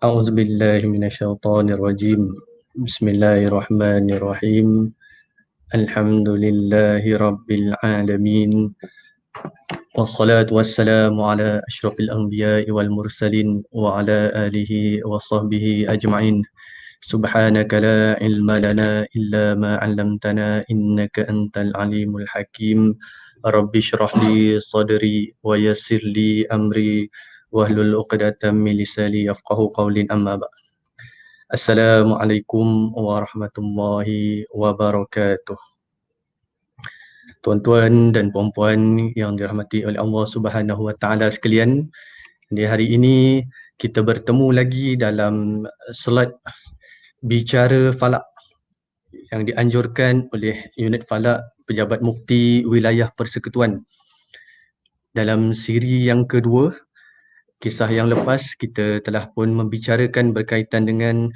أعوذ بالله من الشيطان الرجيم بسم الله الرحمن الرحيم الحمد لله رب العالمين والصلاة والسلام على أشرف الأنبياء والمرسلين وعلى آله وصحبه أجمعين سبحانك لا علم لنا إلا ما علمتنا إنك أنت العليم الحكيم رب اشرح لي صدري ويسر لي أمري واحلل عقدة من لساني يفقهوا قولي أما بعد. Assalamualaikum warahmatullahi wabarakatuh. Tuan-tuan dan puan-puan yang dirahmati oleh Allah Subhanahu Wa Taala sekalian, di hari ini kita bertemu lagi dalam solat bicara falak yang dianjurkan oleh unit falak Pejabat Mufti Wilayah Persekutuan. Dalam siri yang kedua, kisah yang lepas kita telah pun membicarakan berkaitan dengan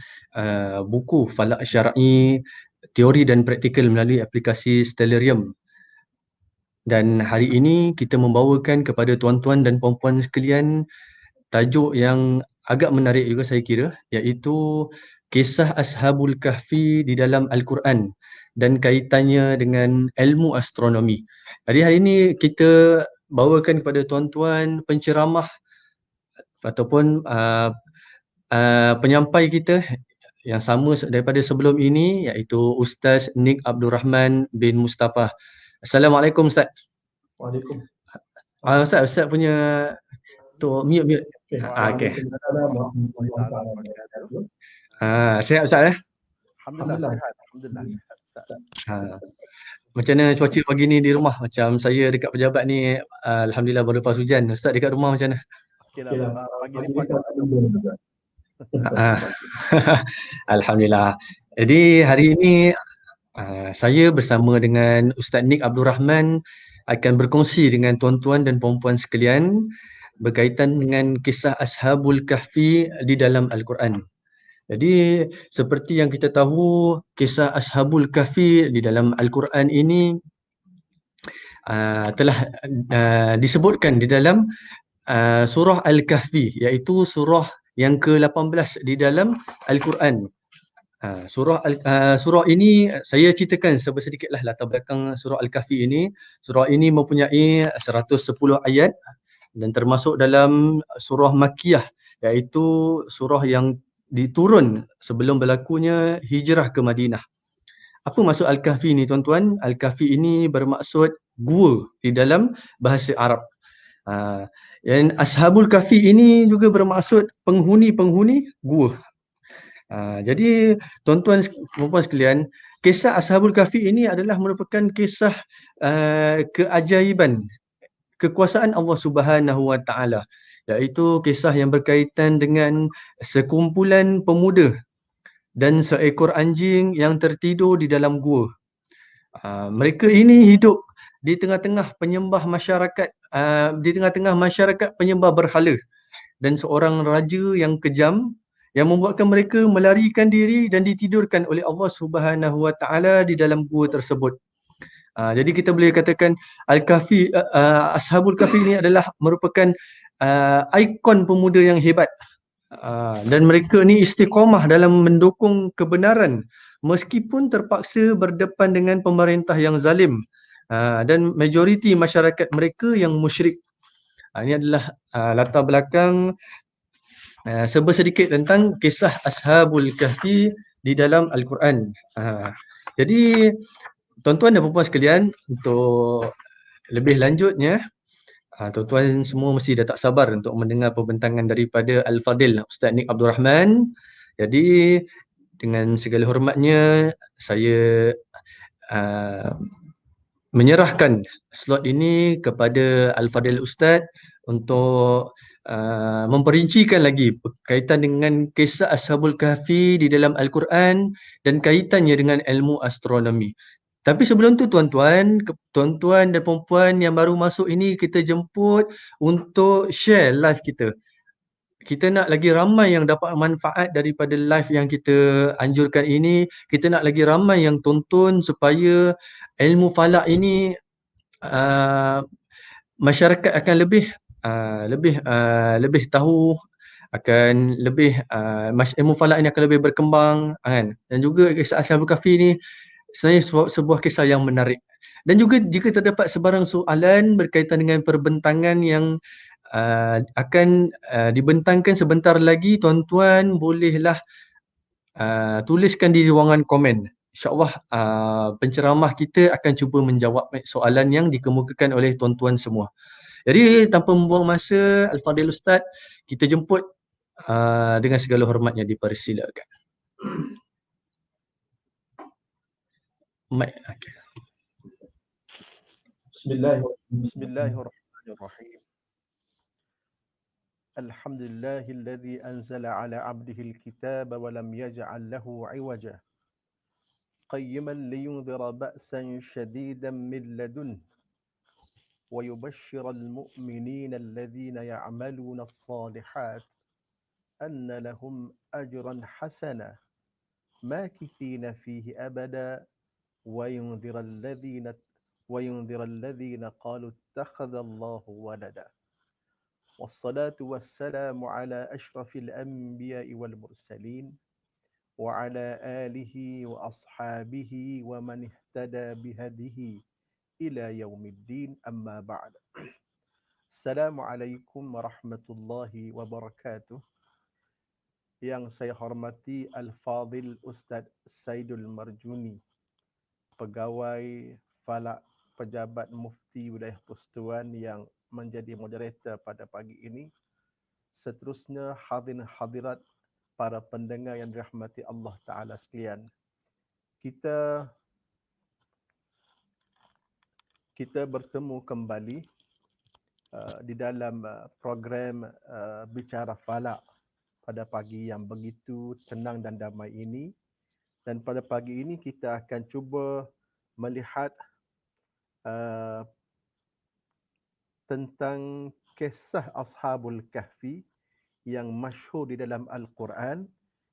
buku falak syar'i, teori dan praktikal melalui aplikasi Stellarium. Dan hari ini kita membawakan kepada tuan-tuan dan puan-puan sekalian tajuk yang agak menarik juga saya kira, iaitu kisah Ashabul Kahfi di dalam Al-Quran dan kaitannya dengan ilmu astronomi. Jadi hari ini kita bawakan kepada tuan-tuan penceramah ataupun penyampai kita yang sama daripada sebelum ini, iaitu Ustaz Nik Abdul Rahman bin Mustafa. Assalamualaikum Ustaz. Waalaikumsalam. Ustaz punya tu mute. Okey. Sihat Ustaz Alhamdulillah sihat. Macam mana cuaca pagi ni di rumah? Macam saya dekat pejabat ni, alhamdulillah baru lepas hujan. Ustaz dekat rumah macam mana? Okeylah, pagi ni juga. Alhamdulillah. Jadi hari ini saya bersama dengan Ustaz Nik Abdul Rahman akan berkongsi dengan tuan-tuan dan puan-puan sekalian berkaitan dengan kisah Ashabul Kahfi di dalam Al-Quran. Jadi seperti yang kita tahu, kisah Ashabul Kahfi di dalam Al-Quran ini telah disebutkan di dalam surah Al-Kahfi, iaitu surah yang ke-18 di dalam Al-Quran. Surah ini saya ceritakan sedikitlah latar belakang surah Al-Kahfi ini. Surah ini mempunyai 110 ayat dan termasuk dalam surah Makkiyah, iaitu surah yang diturun sebelum berlakunya hijrah ke Madinah. Apa maksud Al-Kahfi ni tuan-tuan? Al-Kahfi ini bermaksud gua di dalam bahasa Arab. Dan Ashabul Kahfi ini juga bermaksud penghuni-penghuni gua. Jadi tuan-tuan dan puan-puan sekalian, kisah Ashabul Kahfi ini adalah merupakan kisah keajaiban kekuasaan Allah Subhanahu Wa Taala, iaitu kisah yang berkaitan dengan sekumpulan pemuda dan seekor anjing yang tertidur di dalam gua. Mereka ini hidup di tengah-tengah masyarakat penyembah berhala dan seorang raja yang kejam yang membuatkan mereka melarikan diri dan ditidurkan oleh Allah Subhanahu Wa Taala di dalam gua tersebut. Jadi kita boleh katakan Al-Kahfi, Ashabul Kahfi ini adalah merupakan ikon pemuda yang hebat. Dan mereka ni istiqamah dalam mendukung kebenaran meskipun terpaksa berdepan dengan pemerintah yang zalim dan majoriti masyarakat mereka yang musyrik. Ini adalah latar belakang sedikit tentang kisah Ashabul Kahfi di dalam Al-Quran. Jadi tuan-tuan dan puan-puan sekalian, untuk lebih lanjutnya, tuan-tuan semua mesti dah tak sabar untuk mendengar pembentangan daripada Al-Fadil Ustaz Nik Abdul Rahman. Jadi dengan segala hormatnya saya menyerahkan slot ini kepada Al-Fadil Ustaz untuk memperincikan lagi berkaitan dengan kisah Ashabul Kahfi di dalam Al-Quran dan kaitannya dengan ilmu astronomi. Tapi sebelum tu tuan-tuan dan puan-puan yang baru masuk ini, kita jemput untuk share live kita. Kita nak lagi ramai yang dapat manfaat daripada live yang kita anjurkan ini. Kita nak lagi ramai yang tonton supaya ilmu falak ini masyarakat akan lebih tahu akan lebih ilmu falak ini akan lebih berkembang kan. Dan juga kisah Ashabul Kahfi ni sebenarnya sebuah kisah yang menarik. Dan juga jika terdapat sebarang soalan berkaitan dengan perbentangan yang akan dibentangkan sebentar lagi, tuan-tuan bolehlah tuliskan di ruangan komen. InsyaAllah penceramah kita akan cuba menjawab soalan yang dikemukakan oleh tuan-tuan semua. Jadi tanpa membuang masa, Al-Fadhil Ustaz, kita jemput dengan segala hormatnya, dipersilakan. Mic. Okay. Bismillahirrahmanirrahim. Alhamdulillahilladzi anzala ala 'abdihi al-kitaba wa lam yaj'al lahu 'iwaja. Qayyiman liyunzira ba'san shadidan min ladunhu wa yubashshira al-mu'minina alladhina ya'maluna as-salihat anna lahum ajran hasana makithina fihi abada wa yunzira alladhina qalu ittakhadha Allahu walada. والصلاة والسلام على أشرف الأنبياء والمرسلين وعلى آله وأصحابه ومن اهتدى بهديه إلى يوم الدين أما بعد. السلام عليكم ورحمة الله وبركاته. Yang saya hormati Al-Fadhil Ustaz Saidul Marjuni, Pegawai Falak Pejabat Mufti Wilayah Persekutuan yang menjadi moderator pada pagi ini. Seterusnya hadirin hadirat para pendengar yang dirahmati Allah Ta'ala sekalian. Kita bertemu kembali di dalam program Bicara Falak pada pagi yang begitu tenang dan damai ini. Dan pada pagi ini kita akan cuba melihat tentang kisah Ashabul Kahfi yang masyhur di dalam Al-Quran,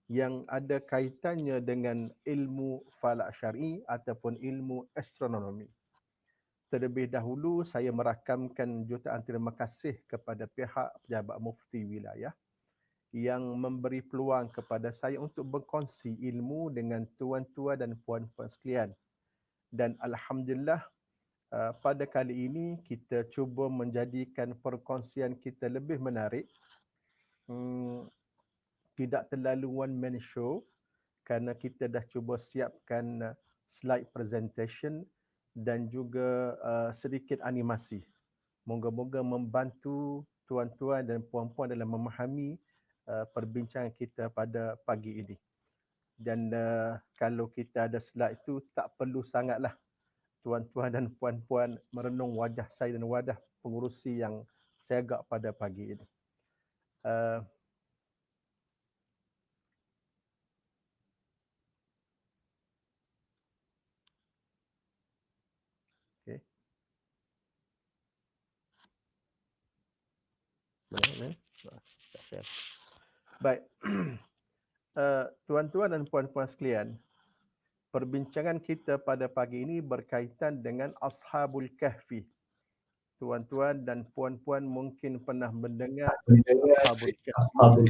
yang ada kaitannya dengan ilmu falak syar'i ataupun ilmu astronomi. Terlebih dahulu saya merakamkan jutaan terima kasih kepada pihak pejabat mufti wilayah yang memberi peluang kepada saya untuk berkongsi ilmu dengan tuan-tuan dan puan-puan sekalian. Dan alhamdulillah pada kali ini kita cuba menjadikan perkongsian kita lebih menarik. Tidak terlalu one man show, kerana kita dah cuba siapkan slide presentation dan juga sedikit animasi. Moga-moga membantu tuan-tuan dan puan-puan dalam memahami perbincangan kita pada pagi ini. Dan kalau kita ada slide itu, tak perlu sangatlah tuan-tuan dan puan-puan merenung wajah saya dan wajah pengurusi yang segak pada pagi ini. Okay. Baik. Tuan-tuan dan puan-puan sekalian, perbincangan kita pada pagi ini berkaitan dengan Ashabul Kahfi. Tuan-tuan dan puan-puan mungkin pernah mendengar Ashabul Kahfi.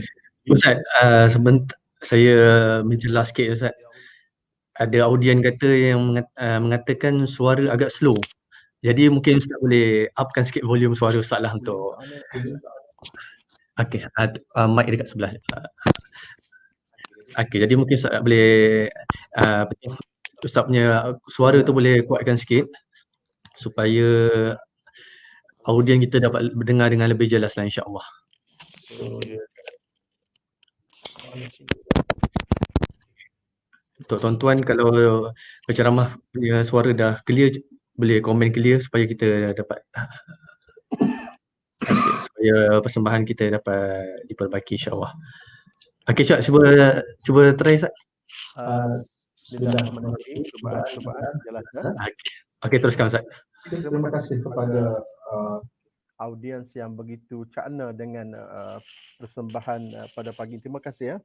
Ustaz, sebentar saya menjelas sikit Ustaz. Ada audien kata yang mengatakan suara agak slow. Jadi mungkin Ustaz boleh upkan sikit volume suara Ustaz lah untuk. Okey, mic dekat sebelah. Okey, jadi mungkin Ustaz boleh Ustaz punya suara tu boleh kuatkan sikit supaya audien kita dapat mendengar dengan lebih jelas lah, insya-Allah. Untuk tuan-tuan, kalau penceramah punya suara dah clear, boleh komen clear supaya kita dapat supaya persembahan kita dapat diperbaiki, insya-Allah. Okey, Syed, cuba try, Ustaz. Bismillahirrahmanirrahim. Cubaan jelas dah. Okey, teruskan, Ustaz. Terima kasih kepada audiens yang begitu cakna dengan persembahan pada pagi. Terima kasih ya.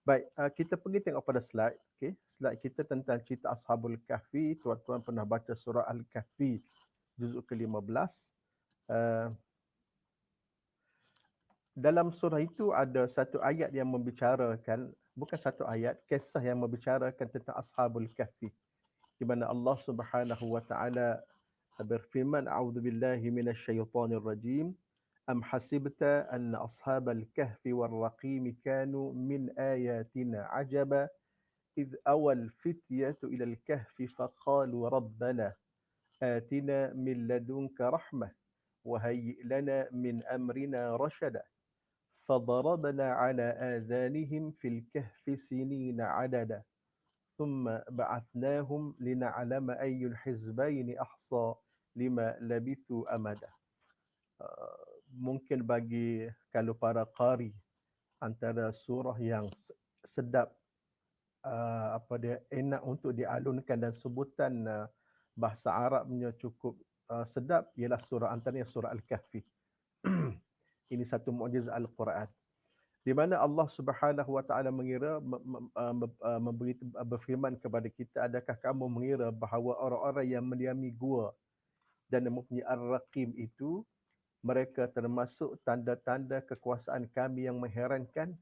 Baik, kita pergi tengok pada slide. Okey, slide kita tentang cerita Ashabul Kahfi. Tuan-tuan pernah baca surah Al-Kahfi juzuk ke-15. dalam surah itu ada satu ayat yang membicarakan, bukan satu ayat, kisah yang membicarakan tentang Ashabul Kahfi, di mana Allah Subhanahu wa taala berfirman, a'udzubillahi minasyaitonir rajim, am hasibta anna ashabal kahfi war raqim kanu min ayatina ajaba إذ أوى الفتية إلى الكهف فقالوا ربنا آتنا من لدنك رحمة وهيئ لنا من أمرنا رشدا فضربنا على آذانهم في الكهف سنين عددا ثم بعثناهم لنعلم أي الحزبين أحصى لما لبثوا أمدا. Mungkin bagi kalau para qari, antara surah yang sedap, apa dia, enak untuk dialunkan, dan sebutan bahasa Arabnya cukup sedap, ialah surah antaranya surah Al-Kahfi. Ini satu mukjizat Al-Quran, di mana Allah Subhanahu wa taala mengira berfirman kepada kita, adakah kamu mengira bahawa orang-orang yang mendiami gua dan mempunyai ar-raqim itu mereka termasuk tanda-tanda kekuasaan kami yang mengherankan?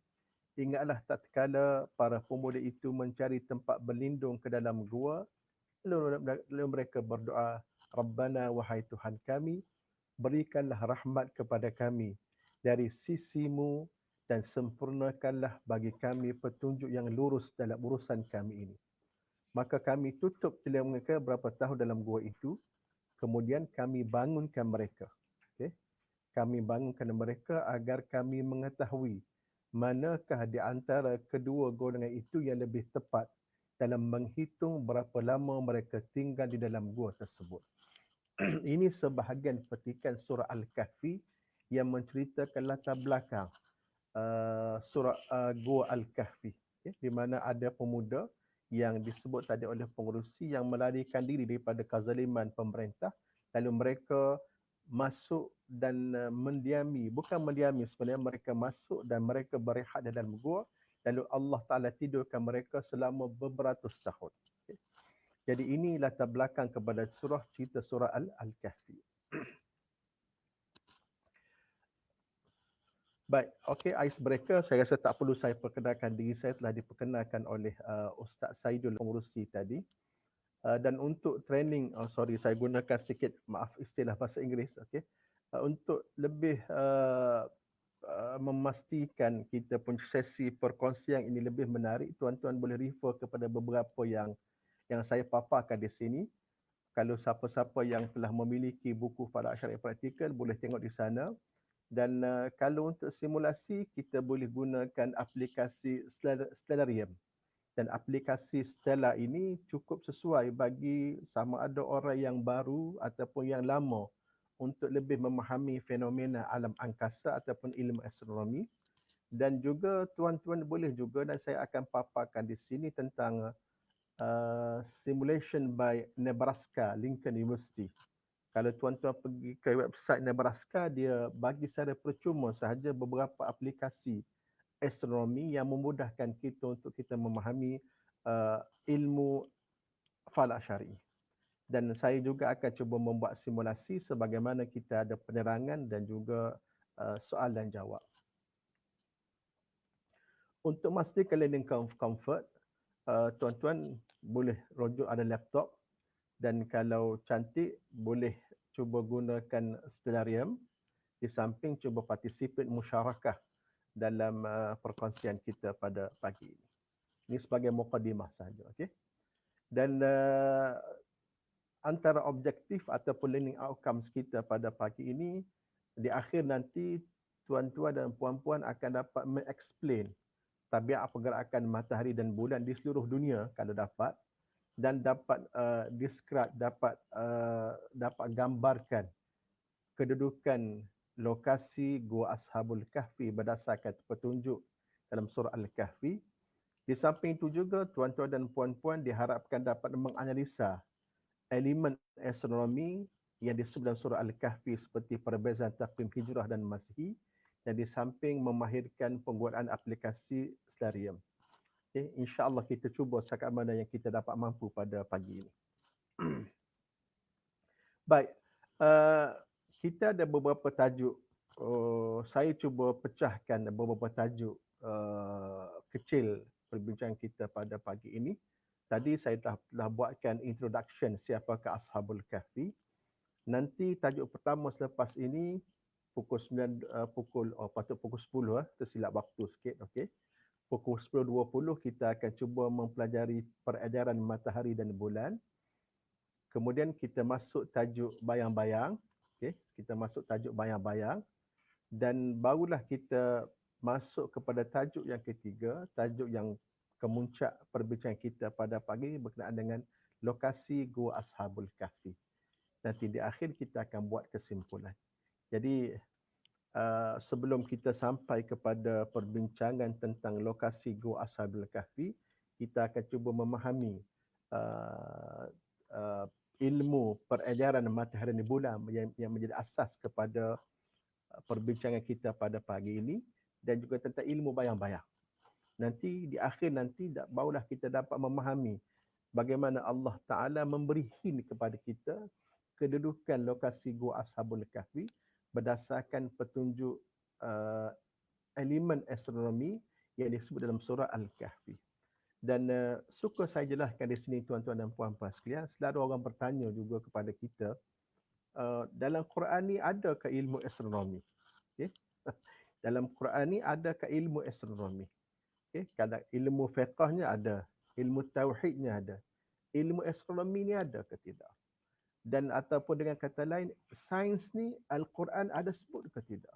Ingatlah tatkala para pemuda itu mencari tempat berlindung ke dalam gua, lalu mereka berdoa, Rabbana, wahai Tuhan kami, berikanlah rahmat kepada kami dari sisimu dan sempurnakanlah bagi kami petunjuk yang lurus dalam urusan kami ini. Maka kami tutup telinga mereka berapa tahun dalam gua itu, kemudian kami bangunkan mereka. Okay? Kami bangunkan mereka agar kami mengetahui manakah di antara kedua golongan itu yang lebih tepat dalam menghitung berapa lama mereka tinggal di dalam gua tersebut. Ini sebahagian petikan surah Al-Kahfi yang menceritakan latar belakang surah Gua Al-Kahfi, okay, di mana ada pemuda yang disebut tadi oleh pengerusi yang melarikan diri daripada kezaliman pemerintah, lalu mereka masuk dan mendiami, bukan mendiami sebenarnya, mereka masuk dan mereka berehat dalam gua, lalu Allah Ta'ala tidurkan mereka selama berberatus tahun. Okay. Jadi ini latar belakang kepada surah, cerita surah Al-Kahfi. Baik, okey, icebreaker, saya rasa tak perlu saya perkenalkan diri saya, telah diperkenalkan oleh Ustaz Saidul pengurusi tadi. Dan untuk training, saya gunakan sedikit, maaf istilah bahasa Inggeris, okey. Untuk lebih memastikan kita punya sesi perkongsian ini lebih menarik, tuan-tuan boleh refer kepada beberapa yang saya paparkan di sini. Kalau siapa-siapa yang telah memiliki buku Falak Syariah Praktikal boleh tengok di sana. Dan kalau untuk simulasi, kita boleh gunakan aplikasi Stellarium. Dan aplikasi Stella ini cukup sesuai bagi sama ada orang yang baru ataupun yang lama untuk lebih memahami fenomena alam angkasa ataupun ilmu astronomi. Dan juga tuan-tuan boleh juga, dan saya akan paparkan di sini tentang simulation by Nebraska Lincoln University. Kalau tuan-tuan pergi ke website Nebraska, dia bagi secara percuma sahaja beberapa aplikasi astronomi yang memudahkan kita untuk kita memahami ilmu falak syar'i. Dan saya juga akan cuba membuat simulasi sebagaimana kita ada penerangan dan juga soal dan jawab. Untuk memastikan learning comfort, tuan-tuan boleh rujuk ada laptop, dan kalau cantik boleh cuba gunakan Stellarium. Di samping cuba participate musyarakah dalam perkongsian kita pada pagi ini. Ini sebagai mukadimah sahaja, okey. Dan antara objektif ataupun learning outcomes kita pada pagi ini, di akhir nanti tuan-tuan dan puan-puan akan dapat mengexplain tabiat pergerakan matahari dan bulan di seluruh dunia kalau dapat, dan dapat describe, dapat gambarkan kedudukan lokasi Gua Ashabul Kahfi berdasarkan petunjuk dalam surah Al-Kahfi. Di samping itu juga, tuan-tuan dan puan-puan diharapkan dapat menganalisa elemen astronomi yang disebut dalam surah Al-Kahfi seperti perbezaan takvim hijrah dan Masihi, dan di samping memahirkan penggunaan aplikasi Stellarium. Okay, insya-Allah kita cuba setakat mana yang kita dapat mampu pada pagi ini. Baik, kita ada beberapa tajuk saya cuba pecahkan beberapa tajuk kecil perbincangan kita pada pagi ini. Tadi saya telah buatkan introduction siapakah Ashabul Kahfi. Nanti tajuk pertama selepas ini pukul 9 patut pukul 10 tersilap waktu sikit, okey. Pukul 10.20 kita akan cuba mempelajari peredaran matahari dan bulan. Kemudian kita masuk tajuk bayang-bayang, okey. Kita masuk tajuk bayang-bayang dan barulah kita masuk kepada tajuk yang ketiga, tajuk yang kemuncak perbincangan kita pada pagi ini berkenaan dengan lokasi Gua Ashabul Kahfi. Nanti di akhir kita akan buat kesimpulan. Jadi sebelum kita sampai kepada perbincangan tentang lokasi Gua Ashabul Kahfi, kita akan cuba memahami ilmu peredaran matahari dan bulan yang menjadi asas kepada perbincangan kita pada pagi ini dan juga tentang ilmu bayang-bayang. Nanti di akhir barulah kita dapat memahami bagaimana Allah Ta'ala memberi hint kepada kita kedudukan lokasi Gua Ashabul Kahfi berdasarkan petunjuk elemen astronomi yang disebut dalam surah Al-Kahfi. Dan suka saya jelaskan di sini tuan-tuan dan puan-puan sekalian, selalu orang bertanya juga kepada kita, dalam Quran ni adakah ilmu astronomi? Okay? Dalam Quran ni adakah ilmu astronomi? Okay? Kadang ilmu fiqahnya ada, ilmu tauhidnya ada. Ilmu astronomi ni ada ke tidak? Dan ataupun dengan kata lain, sains ni Al-Quran ada sebut ke tidak?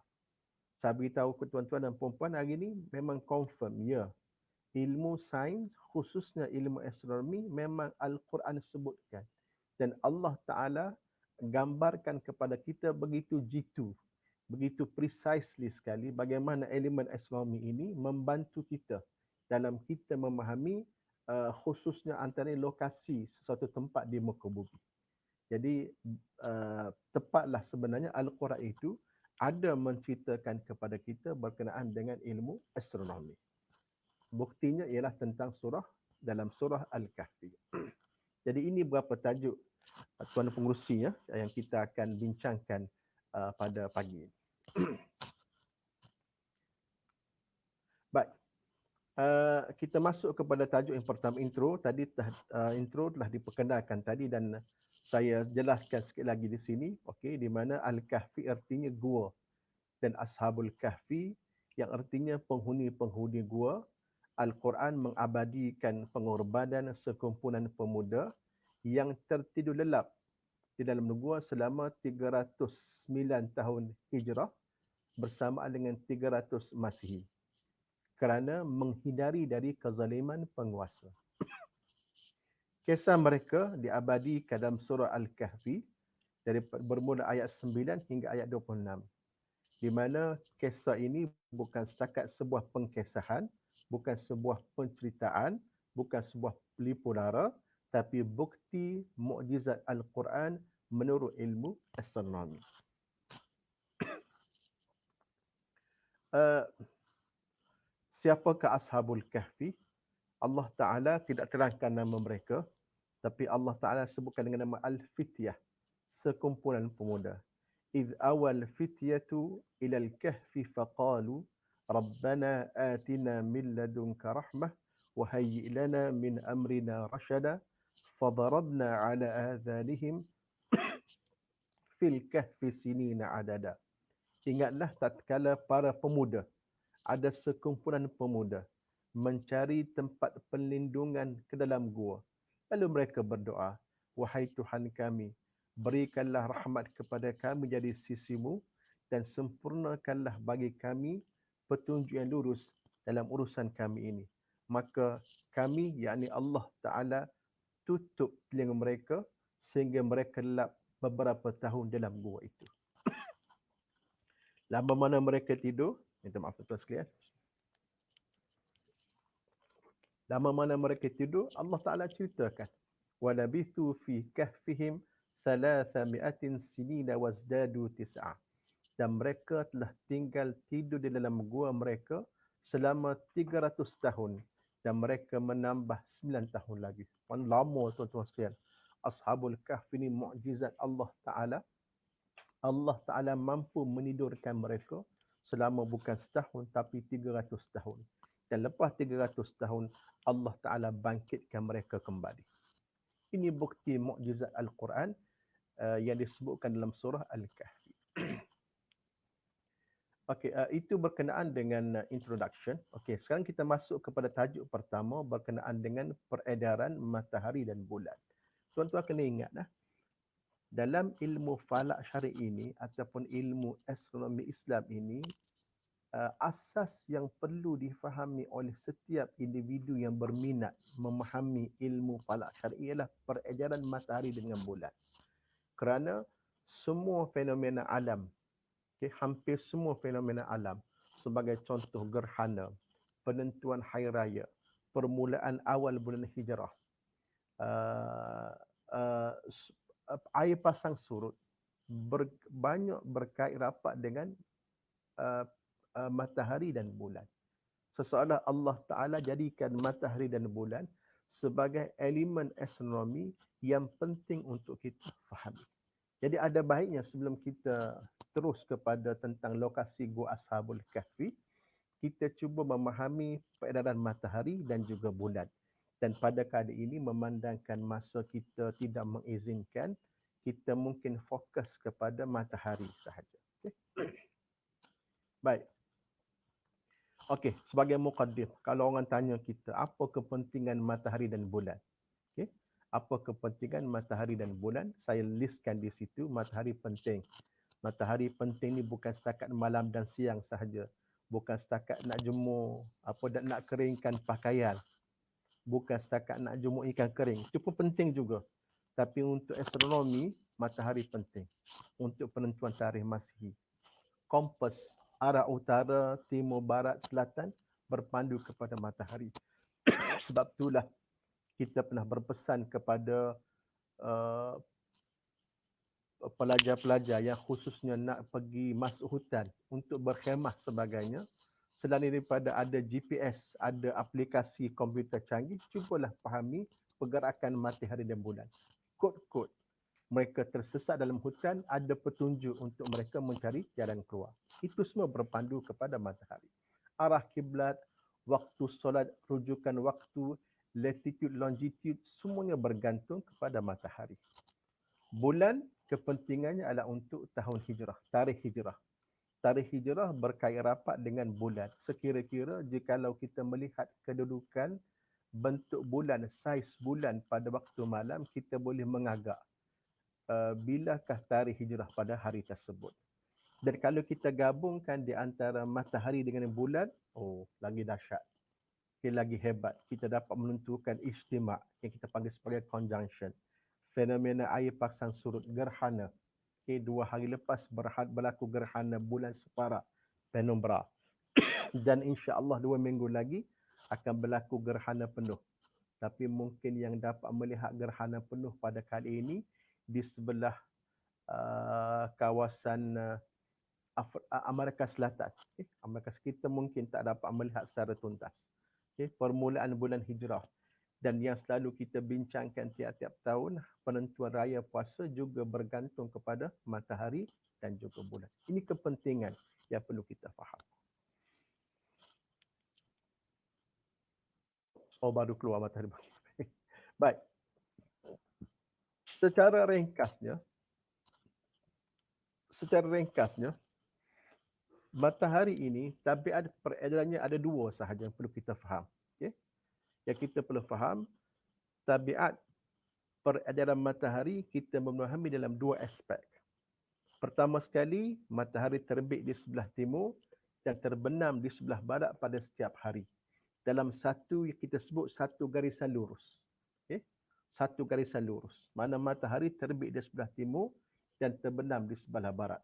Saya beritahu ke tuan-tuan dan puan-puan hari ni memang confirm, ya. Ilmu sains, khususnya ilmu astronomi, memang Al-Quran sebutkan. Dan Allah Ta'ala gambarkan kepada kita begitu jitu, begitu precisely sekali bagaimana elemen astronomi ini membantu kita dalam kita memahami khususnya antara lokasi sesuatu tempat di muka bumi. Jadi tepatlah sebenarnya Al-Quran itu ada menceritakan kepada kita berkenaan dengan ilmu astronomi. Buktinya ialah tentang dalam surah Al-Kahfi. Jadi ini beberapa tajuk tuan pengerusi yang kita akan bincangkan pada pagi ini. Baik. Kita masuk kepada tajuk yang pertama, intro. Tadi intro telah diperkenalkan tadi dan saya jelaskan sikit lagi di sini, okey, di mana Al-Kahfi artinya gua dan Ashabul Kahfi yang artinya penghuni-penghuni gua. Al-Quran mengabadikan pengorbanan sekumpulan pemuda yang tertidur lelap di dalam gua selama 309 tahun Hijrah bersamaan dengan 300 Masihi kerana menghindari dari kezaliman penguasa. Kisah mereka diabadikan dalam surah Al-Kahfi dari bermula ayat 9 hingga ayat 26. Di mana kisah ini bukan setakat sebuah pengkisahan, bukan sebuah penceritaan, bukan sebuah pelipu lara, tapi bukti mukjizat Al-Quran menurut ilmu astronomi. Siapakah Ashabul Kahfi? Allah Ta'ala tidak terangkan nama mereka, tapi Allah Ta'ala sebutkan dengan nama Al-Fityah, sekumpulan pemuda. إذ أوى الفتية إلى الكهف فقالوا ربنا آتنا من لدنك رحمة وهيئ لنا من أمرنا رشدا فضربنا على آذانهم في الكهف سنين عددا. Ingatlah tatkala para pemuda, ada sekumpulan pemuda mencari tempat perlindungan ke dalam gua. Lalu mereka berdoa, wahai Tuhan kami, berikanlah rahmat kepada kami dari sisimu dan sempurnakanlah bagi kami petunjuk yang lurus dalam urusan kami ini. Maka kami, yakni Allah Ta'ala, tutup telinga mereka sehingga mereka lelap beberapa tahun dalam gua itu. Lama mana mereka tidur? Minta maaf tuan sekalian. Lama mana mereka tidur? Allah Ta'ala ceritakan. وَلَبِثُوا فِي كَهْفِهِمْ 300 sinina wazdadu tis'ah. Dan mereka telah tinggal tidur di dalam gua mereka selama 300 tahun dan mereka menambah 9 tahun lagi. Lama tuan-tuan sekalian. Ashabul Kahfi ini mukjizat Allah Ta'ala Allah Ta'ala mampu menidurkan mereka selama bukan setahun tapi 300 tahun. Dan lepas 300 tahun, Allah Ta'ala bangkitkan mereka kembali. Ini bukti mukjizat Al-Quran yang disebutkan dalam surah Al-Kahfi. Okey, itu berkenaan dengan introduction. Okey, sekarang kita masuk kepada tajuk pertama berkenaan dengan peredaran matahari dan bulan. Tuan-tuan kena ingat dalam ilmu falak syar'i ini ataupun ilmu astronomi Islam ini, asas yang perlu difahami oleh setiap individu yang berminat memahami ilmu falak syar'i ialah peredaran matahari dengan bulan. Kerana semua fenomena alam, hampir semua fenomena alam, sebagai contoh gerhana, penentuan hari raya, permulaan awal bulan hijrah, uh, uh, air pasang surut, banyak berkait rapat dengan matahari dan bulan. Seolah Allah Ta'ala jadikan matahari dan bulan sebagai elemen astronomi yang penting untuk kita fahami. Jadi ada baiknya sebelum kita terus kepada tentang lokasi Gua Ashabul Kahfi, kita cuba memahami peredaran matahari dan juga bulan. Dan pada kali ini memandangkan masa kita tidak mengizinkan, kita mungkin fokus kepada matahari sahaja. Okay? Baik. Okey, sebagai muqaddim, kalau orang tanya kita, apa kepentingan matahari dan bulan? Okay? Apa kepentingan matahari dan bulan? Saya listkan di situ, matahari penting. Matahari penting ni bukan setakat malam dan siang sahaja. Bukan setakat nak jemur, dan nak keringkan pakaian. Bukan setakat nak jemur ikan kering. Itu pun penting juga. Tapi untuk astronomi, matahari penting. Untuk penentuan tarikh Masihi. Kompas, arah utara, timur, barat, selatan, berpandu kepada matahari. Sebab itulah kita pernah berpesan kepada pelajar-pelajar yang khususnya nak pergi masuk hutan untuk berkhemah sebagainya, selain daripada ada GPS, ada aplikasi komputer canggih, cubalah fahami pergerakan matahari dan bulan. Kod-kod. Mereka tersesat dalam hutan, ada petunjuk untuk mereka mencari jalan keluar. Itu semua berpandu kepada matahari. Arah kiblat, waktu solat, rujukan waktu, latitude, longitude, semuanya bergantung kepada matahari. Bulan kepentingannya adalah untuk tahun hijrah, tarikh hijrah. Tarikh hijrah berkait rapat dengan bulan. Sekira-kira jikalau kita melihat kedudukan bentuk bulan, saiz bulan pada waktu malam, kita boleh mengagak bilakah tarikh hijrah pada hari tersebut. Dan kalau kita gabungkan di antara matahari dengan bulan, lagi dahsyat. Lagi hebat. Kita dapat menentukan ijtima' yang kita panggil sebagai conjunction. Fenomena air pasang surut, gerhana. 2 hari lepas berlaku gerhana bulan separak, penumbra. Dan insya-Allah 2 minggu lagi akan berlaku gerhana penuh. Tapi mungkin yang dapat melihat gerhana penuh pada kali ini di sebelah kawasan Amerika Selatan. Amerika kita mungkin tak dapat melihat secara tuntas. Permulaan bulan hijrah. Dan yang selalu kita bincangkan tiap-tiap tahun, penentuan raya puasa juga bergantung kepada matahari dan juga bulan. Ini kepentingan yang perlu kita faham. Baru keluar matahari. Baik. Secara ringkasnya, matahari ini, tabiat peredarannya ada 2 sahaja yang perlu kita faham. Yang kita perlu faham, tabiat peredaran matahari kita memahami dalam 2 aspek. Pertama sekali, matahari terbit di sebelah timur dan terbenam di sebelah barat pada setiap hari. Dalam satu yang kita sebut satu garisan lurus. Satu garisan lurus. Mana matahari terbit di sebelah timur dan terbenam di sebelah barat.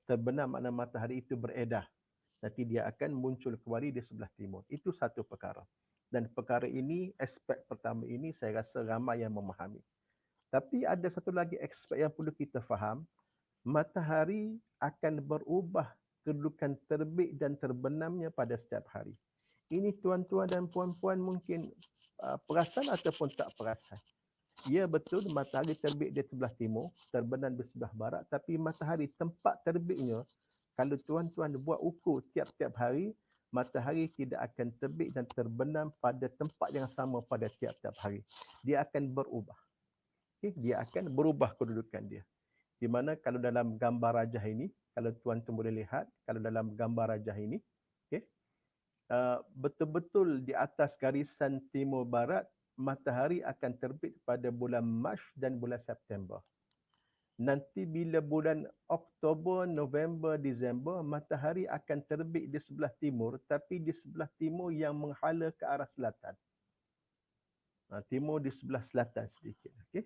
Terbenam makna matahari itu beredar. Nanti dia akan muncul kembali di sebelah timur. Itu satu perkara. Dan perkara ini, aspek pertama ini saya rasa ramai yang memahami. Tapi ada satu lagi aspek yang perlu kita faham. Matahari akan berubah kedudukan terbit dan terbenamnya pada setiap hari. Ini tuan-tuan dan puan-puan mungkin perasan ataupun tak perasan. Ya betul, matahari terbit di sebelah timur, terbenam di sebelah barat, tapi matahari tempat terbitnya, kalau tuan-tuan buat ukur tiap-tiap hari, matahari tidak akan terbit dan terbenam pada tempat yang sama pada tiap-tiap hari. Dia akan berubah. Okay? Dia akan berubah kedudukan dia. Di mana kalau dalam gambar rajah ini, kalau tuan-tuan boleh lihat, kalau dalam gambar rajah ini, okay, betul-betul di atas garisan timur barat, matahari akan terbit pada bulan Mac dan bulan September. Nanti bila bulan Oktober, November, Disember, matahari akan terbit di sebelah timur, tapi di sebelah timur yang menghala ke arah selatan. Timur di sebelah selatan sedikit. Okay?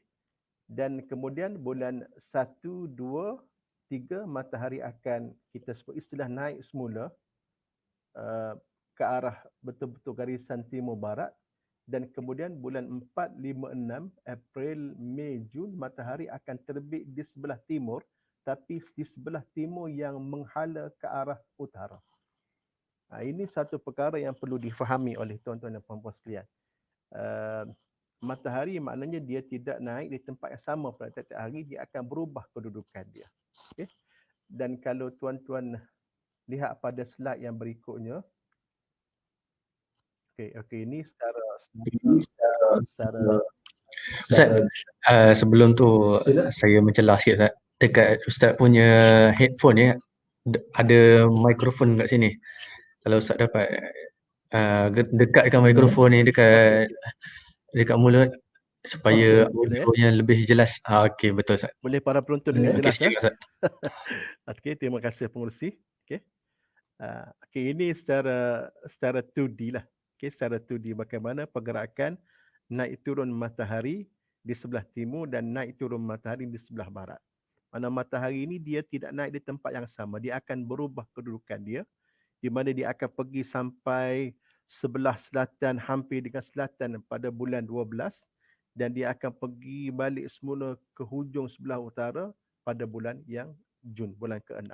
Dan kemudian bulan 1, 2, 3, matahari akan, kita sebut istilah naik semula ke arah betul-betul garisan timur barat. Dan kemudian bulan 4, 5, 6, April, Mei, Jun, matahari akan terbit di sebelah timur, tapi di sebelah timur yang menghala ke arah utara. Ini satu perkara yang perlu difahami oleh tuan-tuan dan puan-puan sekalian. Matahari maknanya dia tidak naik di tempat yang sama pada tiap-tiap hari, dia akan berubah kedudukan dia. Okay? Dan kalau tuan-tuan lihat pada slide yang berikutnya, okey, ini secara Ustaz, sebelum tu saya mencelah sikit Ustaz. Dekat Ustaz punya headphone ni ada mikrofon kat sini. Kalau Ustaz dapat dekatkan mikrofon ni dekat mulut supaya audionya lebih jelas. Okey, betul Ustaz. Boleh para penonton dengar jelas, Okey, Ustaz. Okey, terima kasih pengerusi. Okey. Okey, ini secara 2D lah. Okey, secara 2D bagaimana pergerakan naik turun matahari di sebelah timur dan naik turun matahari di sebelah barat. Mana matahari ini dia tidak naik di tempat yang sama, dia akan berubah kedudukan dia, di mana dia akan pergi sampai sebelah selatan, hampir dengan selatan pada bulan 12, dan dia akan pergi balik semula ke hujung sebelah utara pada bulan yang Jun, bulan ke-6.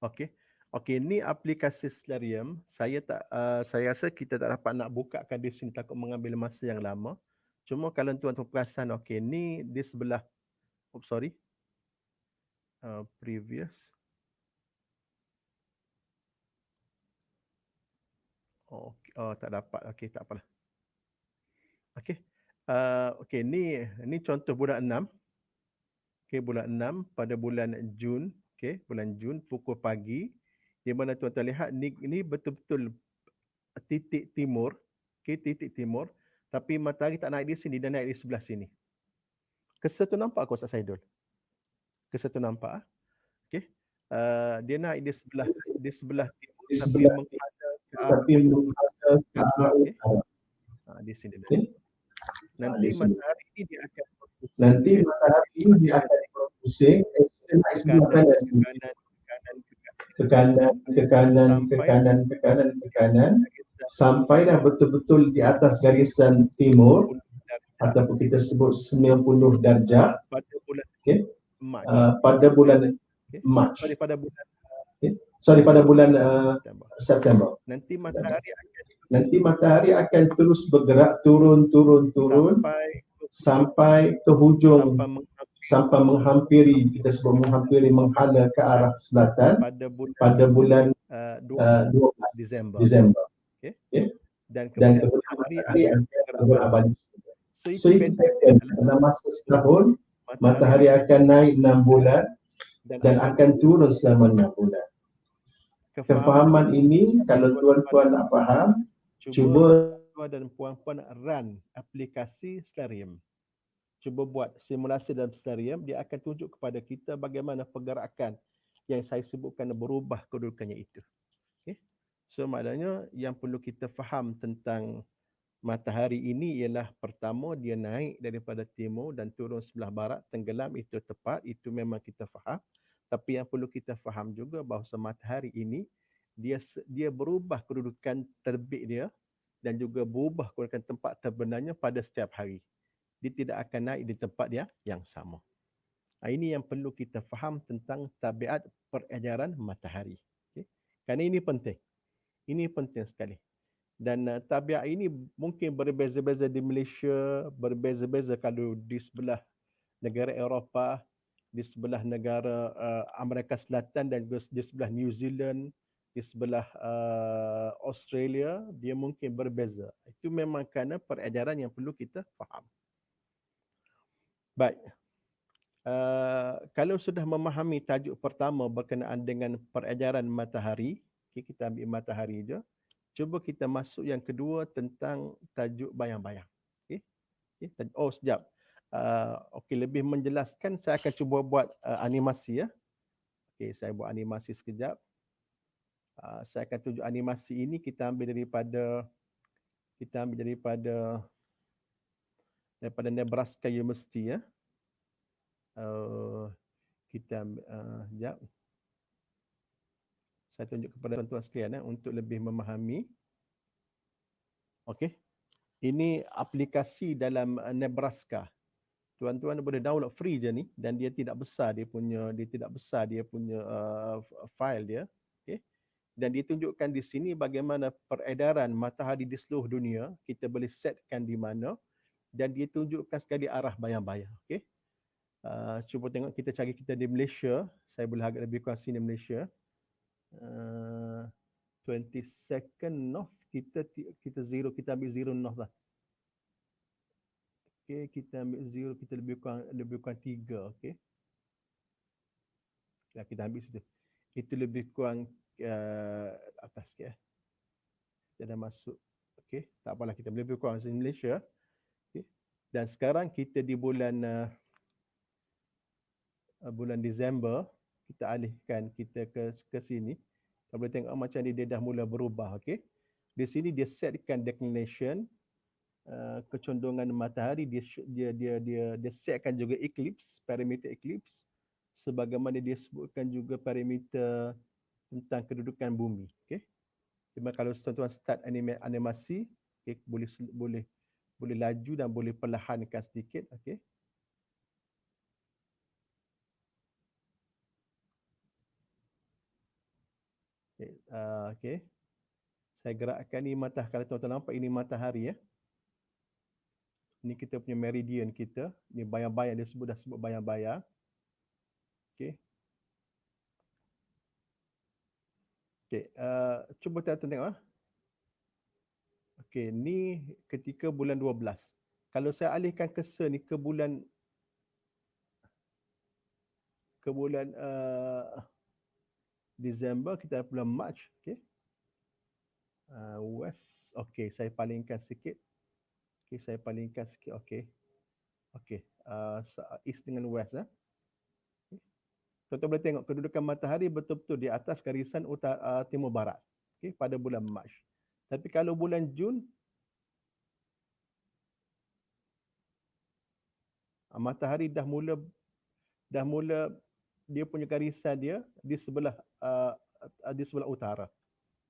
Okey. Okey, ni aplikasi Stellarium. Saya rasa kita tak dapat nak bukakan di sini, takut mengambil masa yang lama. Cuma kalau tuan-tuan perasan, okey, ni di sebelah previous. Tak dapat. Okey, tak apalah. Okey. Okey, ni contoh bulan 6. Okey, bulan 6 pada bulan Jun. Okey, bulan Jun pukul pagi. Di mana tuan-tuan lihat ni betul-betul titik timur. Okey, titik timur. Tapi matahari tak naik di sini, dia naik di sebelah sini. Keser tu nampak aku Ustaz Saidul? Keser tu nampak? Okey. Dia naik di sebelah timur tapi menghadap ke arah utara. Di sini dia. Nanti matahari ini dia akan berpusing ke kanan sampailah betul-betul di atas garisan timur ataupun kita sebut 90 darjah pada bulan Mac. Pada bulan September. Nanti matahari akan terus bergerak turun sampai ke hujung, sampai menghampiri, kita sebut menghampiri, menghala ke arah selatan pada bulan 12 Disember. Okay? Dan kemudian matahari akan berabadi. So itu dalam masa setahun, matahari akan naik 6 bulan dan akan turun selama 6 bulan. Kefahaman ini, kalau tuan-tuan nak faham, cuba tuan dan puan-puan run aplikasi Stellarium. Cuba buat simulasi dalam Stellarium, dia akan tunjuk kepada kita bagaimana pergerakan yang saya sebutkan berubah kedudukannya itu. Okay? So maknanya yang perlu kita faham tentang matahari ini ialah pertama dia naik daripada timur dan turun sebelah barat, tenggelam, itu tepat, itu memang kita faham. Tapi yang perlu kita faham juga bahawa matahari ini dia berubah kedudukan terbit dia dan juga berubah kedudukan tempat terbenamnya pada setiap hari. Dia tidak akan naik di tempat dia yang sama. Ini yang perlu kita faham tentang tabiat peredaran matahari. Okay? Kerana ini penting. Ini penting sekali. Dan tabiat ini mungkin berbeza-beza di Malaysia, berbeza-beza kalau di sebelah negara Eropah, di sebelah negara Amerika Selatan dan juga di sebelah New Zealand, di sebelah Australia, dia mungkin berbeza. Itu memang kerana peredaran yang perlu kita faham. Baik. Kalau sudah memahami tajuk pertama berkenaan dengan peredaran matahari, okay, kita ambil matahari je. Cuba kita masuk yang kedua tentang tajuk bayang-bayang. Okay? Okay. Oh, sekejap. Okay, lebih menjelaskan saya akan cuba buat animasi ya. Okay, saya buat animasi sekejap. Saya akan tunjuk animasi ini kita ambil daripada Nebraska University ya. Kita sekejap. Saya tunjuk kepada tuan-tuan sekalian untuk lebih memahami. Okey. Ini aplikasi dalam Nebraska. Tuan-tuan boleh download free je ni dan dia tidak besar dia punya file dia. Okey. Dan ditunjukkan di sini bagaimana peredaran matahari di seluruh dunia, kita boleh setkan di mana dan dia tunjukkan sekali arah bayang-bayang. Okey. Cuba tengok kita cari kita di Malaysia. Saya boleh agak lebih kurang sini Malaysia. 22nd north kita zero, kita ambil zero north lah. Okey, kita ambil zero, kita lebih kurang 3, okey. Ya, kita ambil situ. Itu lebih kurang atas sikit eh. Kita dah masuk. Okey, tak apalah, kita lebih kurang sini Malaysia. Okey. Dan sekarang kita di bulan Disember, kita alihkan kita ke sini. Kita boleh tengok macam dia dah mula berubah, okey. Di sini dia setkan declination, kecondongan matahari, dia setkan juga eclipse, parameter eclipse, sebagaimana dia sebutkan juga parameter tentang kedudukan bumi. Okey. Cuma kalau tuan-tuan start animasi, okay, boleh laju dan boleh perlahankan sedikit. Okey. Okey. Saya gerakkan ni matahari. Kalau tuan-tuan nampak ini matahari ya. Ini kita punya meridian kita. Ini bayang-bayang, dia dah sebut bayang-bayang. Okey. Okey, cuba tuan-tuan tengok. Okey, ni ketika bulan 12. Kalau saya alihkan cursor ni ke bulan Disember, kita bulan March. Okey. West. Okey, saya palingkan sikit. Okey, saya palingkan sikit. Okey. Okey. East dengan west. Okay. Tuan-tuan boleh tengok kedudukan matahari betul-betul di atas garisan timur barat. Okey, pada bulan Mac. Tapi kalau bulan Jun, matahari dah mula dia punya garisan dia di sebelah utara.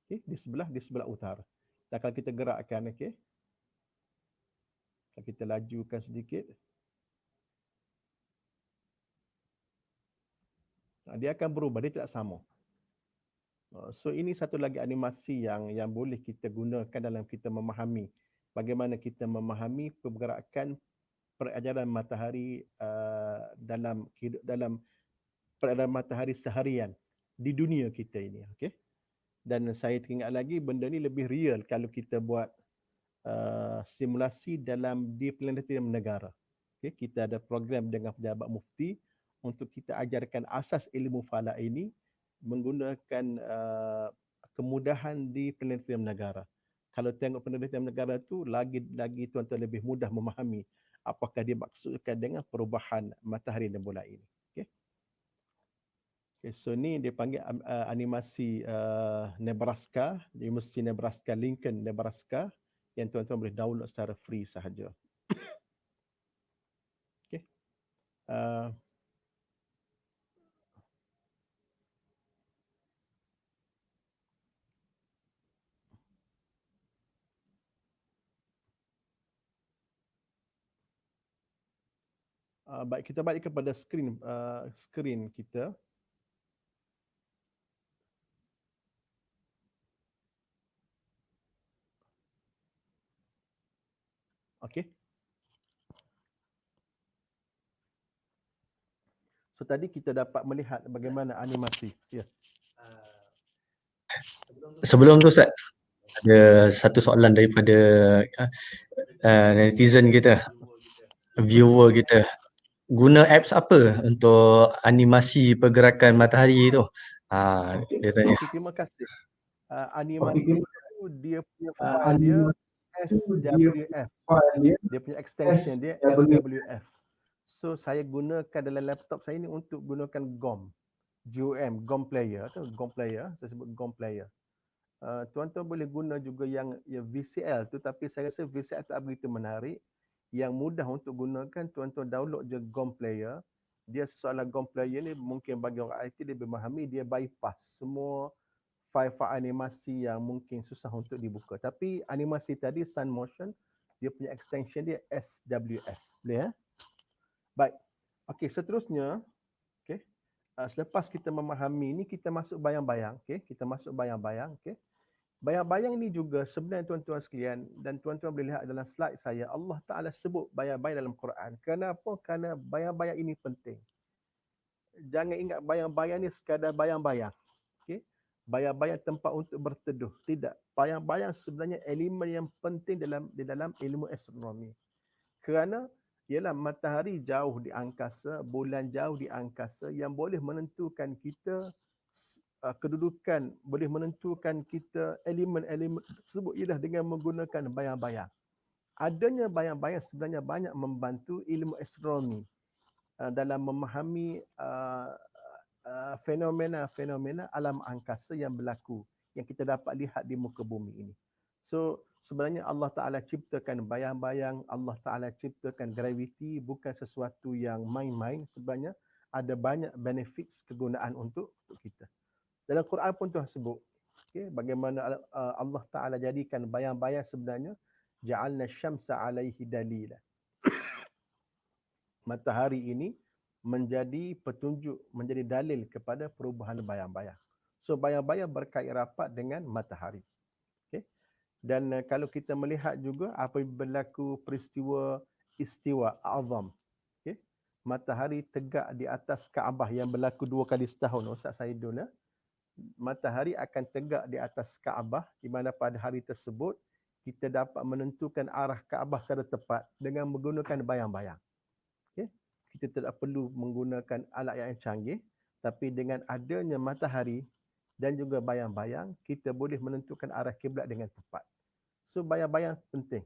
Okey, di sebelah utara. Dan kalau kita gerakkan, okey. Kalau kita lajukan sedikit, dia akan berubah, dia tidak sama. So ini satu lagi animasi yang boleh kita gunakan dalam kita memahami bagaimana kita memahami pergerakan peredaran matahari dalam peredaran matahari seharian di dunia kita ini. Okey. Dan saya teringat lagi benda ni lebih real kalau kita buat simulasi di planetarium negara. Okay, kita ada program dengan pejabat mufti untuk kita ajarkan asas ilmu falak ini menggunakan kemudahan di planetarium negara. Kalau tengok planetarium negara tu lagi tuan-tuan lebih mudah memahami apakah dia maksudkan dengan perubahan matahari dan bulan ini. Okay. Okay, so ni dia panggil animasi Nebraska, University Nebraska, Lincoln, Nebraska, yang tuan-tuan boleh download secara free sahaja. Okay. Baik, kita balik kepada skrin kita. Okey. So tadi kita dapat melihat bagaimana animasi. Ya. Sebelum tu Ustaz, ada satu soalan daripada netizen kita, viewer kita. Guna apps apa untuk animasi pergerakan matahari tu? Dia tanya. Okey, terima kasih. Animasi itu dia punya file dia SWF. Dia punya extension dia SWF. So saya gunakan dalam laptop saya ni untuk gunakan GOM. GOM player tu, GOM player, saya sebut GOM player. Tuan-tuan boleh guna juga yang VCL tu, tapi saya rasa VCL tak begitu menarik. Yang mudah untuk gunakan, tuan-tuan download je GOM player. Dia soalan GOM player ni mungkin bagi orang IT dia memahami, dia bypass semua file-file animasi yang mungkin susah untuk dibuka. Tapi animasi tadi Sun Motion, dia punya extension dia SWF. Boleh ya? Baik. Okey, seterusnya, okey. Selepas kita memahami ni, kita masuk bayang-bayang, okey. Kita masuk bayang-bayang, okey. Bayang-bayang ni juga sebenarnya tuan-tuan sekalian, dan tuan-tuan boleh lihat dalam slide saya, Allah Ta'ala sebut bayang-bayang dalam Quran. Kenapa? Kerana bayang-bayang ini penting. Jangan ingat bayang-bayang ni sekadar bayang-bayang. Okay? Bayang-bayang tempat untuk berteduh. Tidak. Bayang-bayang sebenarnya elemen yang penting di dalam ilmu astronomi. Kerana ialah matahari jauh di angkasa, bulan jauh di angkasa yang boleh menentukan kita kedudukan, boleh menentukan kita elemen-elemen tersebut ialah dengan menggunakan bayang-bayang. Adanya bayang-bayang sebenarnya banyak membantu ilmu astronomi dalam memahami fenomena-fenomena alam angkasa yang berlaku yang kita dapat lihat di muka bumi ini. So sebenarnya Allah Ta'ala ciptakan bayang-bayang, Allah Ta'ala ciptakan graviti bukan sesuatu yang main-main. Sebenarnya ada banyak benefits kegunaan untuk kita. Dalam Quran pun Tuhan sebut, okay, bagaimana Allah Ta'ala jadikan bayang-bayang sebenarnya ja'alna syamsa alaihi dalila. Matahari ini menjadi petunjuk, menjadi dalil kepada perubahan bayang-bayang. So bayang-bayang berkait rapat dengan matahari. Okay? Dan kalau kita melihat juga apabila berlaku peristiwa istiwa azam, okay? Matahari tegak di atas Kaabah yang berlaku 2 kali setahun, Ustaz Saidul, matahari akan tegak di atas Kaabah di mana pada hari tersebut kita dapat menentukan arah Kaabah secara tepat dengan menggunakan bayang-bayang. Okay? Kita tidak perlu menggunakan alat yang canggih, tapi dengan adanya matahari dan juga bayang-bayang, kita boleh menentukan arah kiblat dengan tepat. So bayang-bayang penting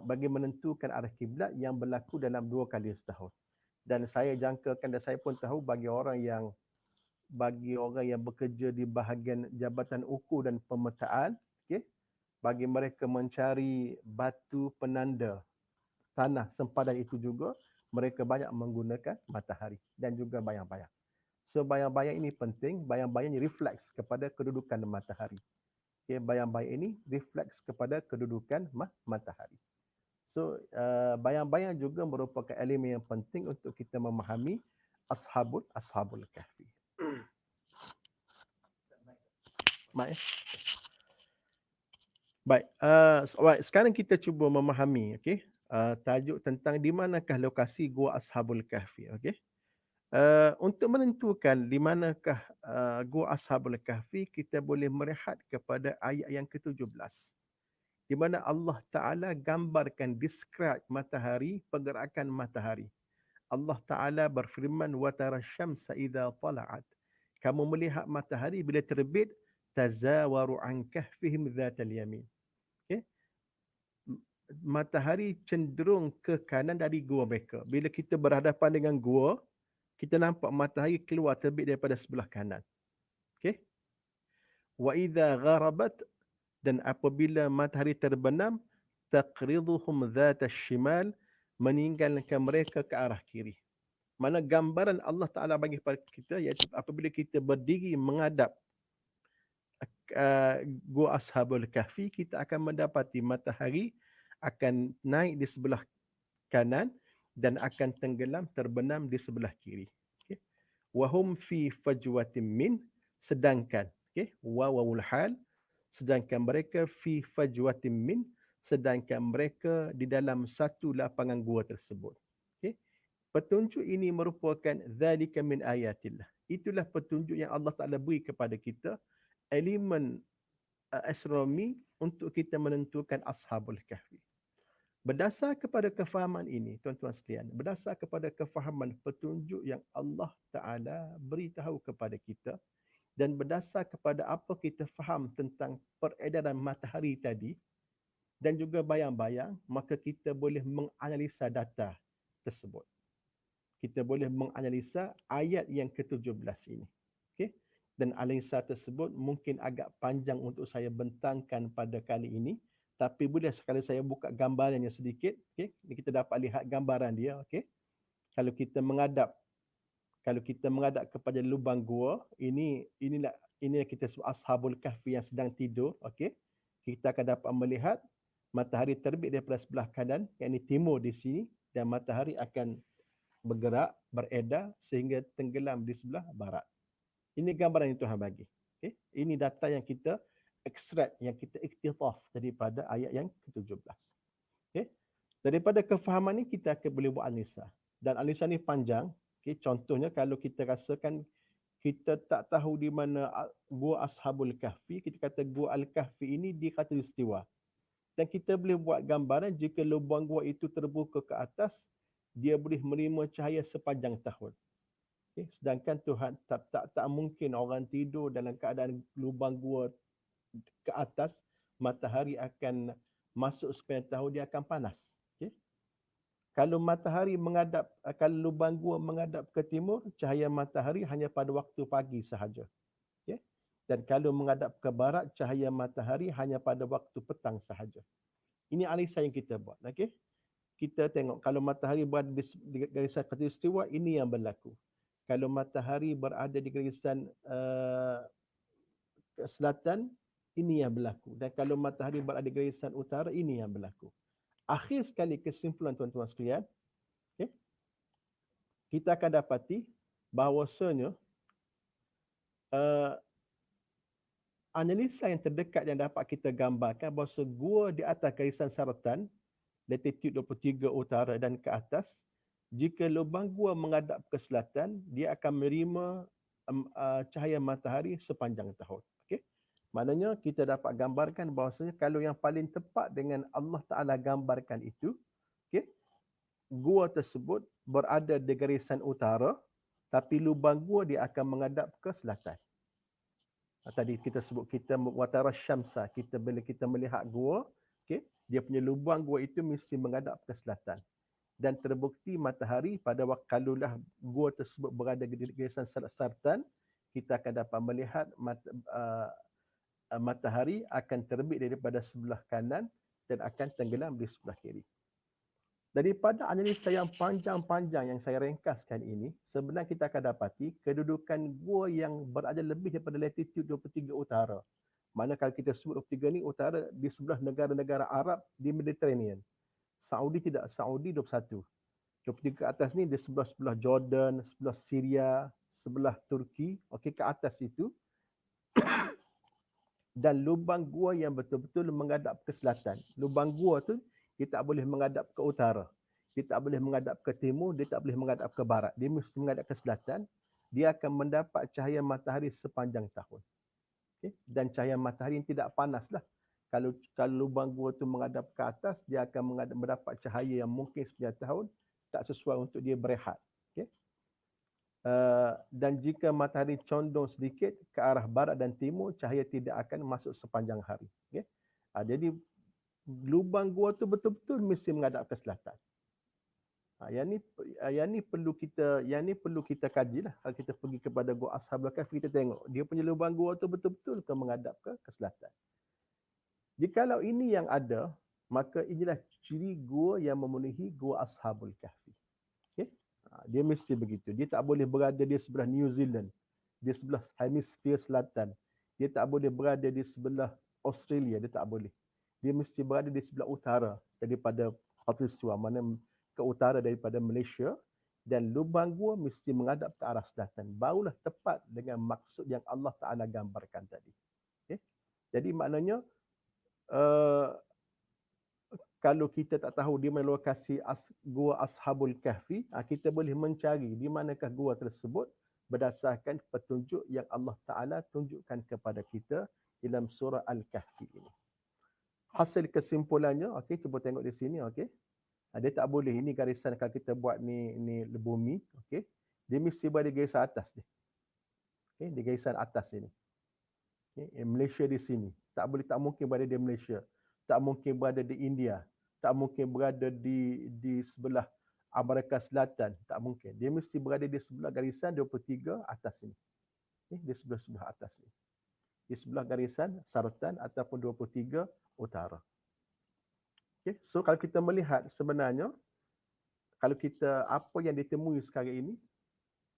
bagi menentukan arah kiblat yang berlaku dalam 2 kali setahun. Dan saya jangkakan dan saya pun tahu bagi orang yang bekerja di bahagian jabatan ukur dan pemetaan, okay, bagi mereka mencari batu penanda tanah sempadan itu juga, mereka banyak menggunakan matahari dan juga bayang-bayang. So bayang-bayang ini penting, bayang-bayang ini refleks kepada kedudukan matahari. Okay, bayang-bayang ini refleks kepada kedudukan matahari. So bayang-bayang juga merupakan elemen yang penting untuk kita memahami Ashabul Kahfi. Baik. Baik, sekarang kita cuba memahami, okey, tajuk tentang di manakah lokasi Gua Ashabul Kahfi, okey. Untuk menentukan di manakah Gua Ashabul Kahfi, kita boleh merehat kepada ayat yang ke-17. Di mana Allah Ta'ala gambarkan, describe matahari, pergerakan matahari. Allah Ta'ala berfirman, وَتَرَى الشَّمْسَ إِذَا طَلَعَتْ. Kamu melihat matahari bila terbit, تَزَاوَرُ عَنْ كَهْفِهِمْ ذَاتَ الْيَمِينِ. Okay? Matahari cenderung ke kanan dari gua mereka. Bila kita berhadapan dengan gua, kita nampak matahari keluar terbit daripada sebelah kanan. Okay? وَإِذَا غَرَبَتْ. Dan apabila matahari terbenam, تَقْرِضُهُمْ ذَاتَ الشِّمَالِ. Meninggalkan mereka ke arah kiri. Mana gambaran Allah Ta'ala bagi kepada kita, iaitu apabila kita berdiri menghadap Gua Ashabul Kahfi, kita akan mendapati matahari akan naik di sebelah kanan dan akan tenggelam, terbenam di sebelah kiri. Okay. Wahum fi fajwatin min, sedangkan, okay, wawul hal, sedangkan mereka fi fajwatin min, sedangkan mereka di dalam satu lapangan gua tersebut. Okay? Petunjuk ini merupakan zalika min ayatillah. Itulah petunjuk yang Allah Ta'ala beri kepada kita, elemen astronomi untuk kita menentukan Ashabul Kahfi. Berdasar kepada kefahaman ini, tuan-tuan sekalian, berdasar kepada kefahaman petunjuk yang Allah Ta'ala beritahu kepada kita, dan berdasar kepada apa kita faham tentang peredaran matahari tadi, dan juga bayang-bayang, maka kita boleh menganalisa data tersebut. Kita boleh menganalisa ayat yang ke-17 ini. Okay? Dan analisa tersebut mungkin agak panjang untuk saya bentangkan pada kali ini, tapi boleh sekali saya buka gambarannya sedikit. Okay? Kita dapat lihat gambaran dia. Okay? Kalau kita menghadap kepada lubang gua, inilah kita sebut Ashabul Kahfi yang sedang tidur. Okay? Kita akan dapat melihat matahari terbit daripada sebelah kanan, yakni timur di sini, dan matahari akan bergerak, beredar sehingga tenggelam di sebelah barat. Ini gambaran yang Tuhan bagi. Okay? Ini data yang kita extract, yang kita iktidaf daripada ayat yang ke-17. Okay? Daripada kefahaman ini kita akan boleh buat analisa. Dan analisa ni panjang. Okay? Contohnya kalau kita rasakan kita tak tahu di mana gua Ashabul Kahfi, kita kata gua Al-Kahfi ini di khatulistiwa. Dan kita boleh buat gambaran jika lubang gua itu terbuka ke atas, dia boleh menerima cahaya sepanjang tahun. Okay? Sedangkan Tuhan tak mungkin orang tidur dalam keadaan lubang gua ke atas, matahari akan masuk sepanjang tahun, dia akan panas. Okay? Kalau lubang gua menghadap ke timur, cahaya matahari hanya pada waktu pagi sahaja. Okay? Dan kalau menghadap ke barat, cahaya matahari hanya pada waktu petang sahaja. Ini analisa yang kita buat. Okay? Kita tengok kalau matahari berada di garisan khatulistiwa, ini yang berlaku. Kalau matahari berada di garisan selatan, ini yang berlaku. Dan kalau matahari berada di garisan utara, ini yang berlaku. Akhir sekali kesimpulan tuan-tuan sekalian, okay, kita akan dapati bahawasanya analisa yang terdekat yang dapat kita gambarkan bahawa gua di atas garisan saratan, latitude 23 utara dan ke atas, jika lubang gua menghadap ke selatan, dia akan menerima cahaya matahari sepanjang tahun. Okay? Maknanya kita dapat gambarkan bahawasanya kalau yang paling tepat dengan Allah Ta'ala gambarkan itu, okay, gua tersebut berada di garisan utara, tapi lubang gua dia akan menghadap ke selatan. Tadi kita sebut kita watara syamsa, bila kita melihat gua, okay, dia punya lubang gua itu mesti menghadap ke selatan. Dan terbukti matahari pada waktu kalulah gua tersebut berada di garisan selatan, kita akan dapat melihat matahari akan terbit daripada sebelah kanan dan akan tenggelam di sebelah kiri. Daripada analisa yang panjang-panjang yang saya ringkaskan ini, sebenarnya kita akan dapati kedudukan gua yang berada lebih daripada latitude 23 utara. Mana kalau kita sebut 23 ni utara di sebelah negara-negara Arab di Mediterranean. Saudi tidak, Saudi 21. 23 ke atas ni di sebelah Jordan, sebelah Syria, sebelah Turki, okey, ke atas itu. Dan lubang gua yang betul-betul menghadap ke selatan. Lubang gua tu dia tak boleh menghadap ke utara. Dia tak boleh menghadap ke timur, dia tak boleh menghadap ke barat. Dia mesti menghadap ke selatan. Dia akan mendapat cahaya matahari sepanjang tahun. Okay? Dan cahaya matahari yang tidak panas lah. Kalau lubang gua tu menghadap ke atas, dia akan mendapat cahaya yang mungkin sepanjang tahun, tak sesuai untuk dia berehat. Okay? Dan jika matahari condong sedikit ke arah barat dan timur, cahaya tidak akan masuk sepanjang hari. Okay? Jadi lubang gua tu betul-betul mesti menghadap ke selatan. Yang ni perlu kita kaji lah. Kalau kita pergi kepada gua Ashabul Kahfi, kita tengok dia punya lubang gua tu betul-betul menghadap ke selatan. Jikalau ini yang ada, maka inilah ciri gua yang memenuhi gua Ashabul Kahfi. Okay? Dia mesti begitu. Dia tak boleh berada di sebelah New Zealand, di sebelah hemisfer selatan. Dia tak boleh berada di sebelah Australia, dia tak boleh. Dia mesti berada di sebelah utara daripada khatulistiwa, mana ke utara daripada Malaysia, dan lubang gua mesti menghadap ke arah selatan. Barulah tepat dengan maksud yang Allah Ta'ala gambarkan tadi. Okay? Jadi maknanya kalau kita tak tahu di mana lokasi gua Ashabul Kahfi, kita boleh mencari di manakah gua tersebut berdasarkan petunjuk yang Allah Ta'ala tunjukkan kepada kita dalam surah Al-Kahfi ini. Hasil kesimpulannya, okey, cuba tengok di sini, okey. Dia tak boleh, ini garisan kalau kita buat ni bumi, okey. Dia mesti berada di garisan atas ni. Okey, di garisan atas ini. Okay. Malaysia di sini. Tak mungkin berada di Malaysia. Tak mungkin berada di India. Tak mungkin berada di sebelah Amerika Selatan. Tak mungkin. Dia mesti berada di sebelah garisan 23 atas ini. Okay. Di sebelah atas ini. Di sebelah garisan saratan ataupun 23 utara. Okay. So kalau kita melihat sebenarnya, kalau kita apa yang ditemui sekarang ini,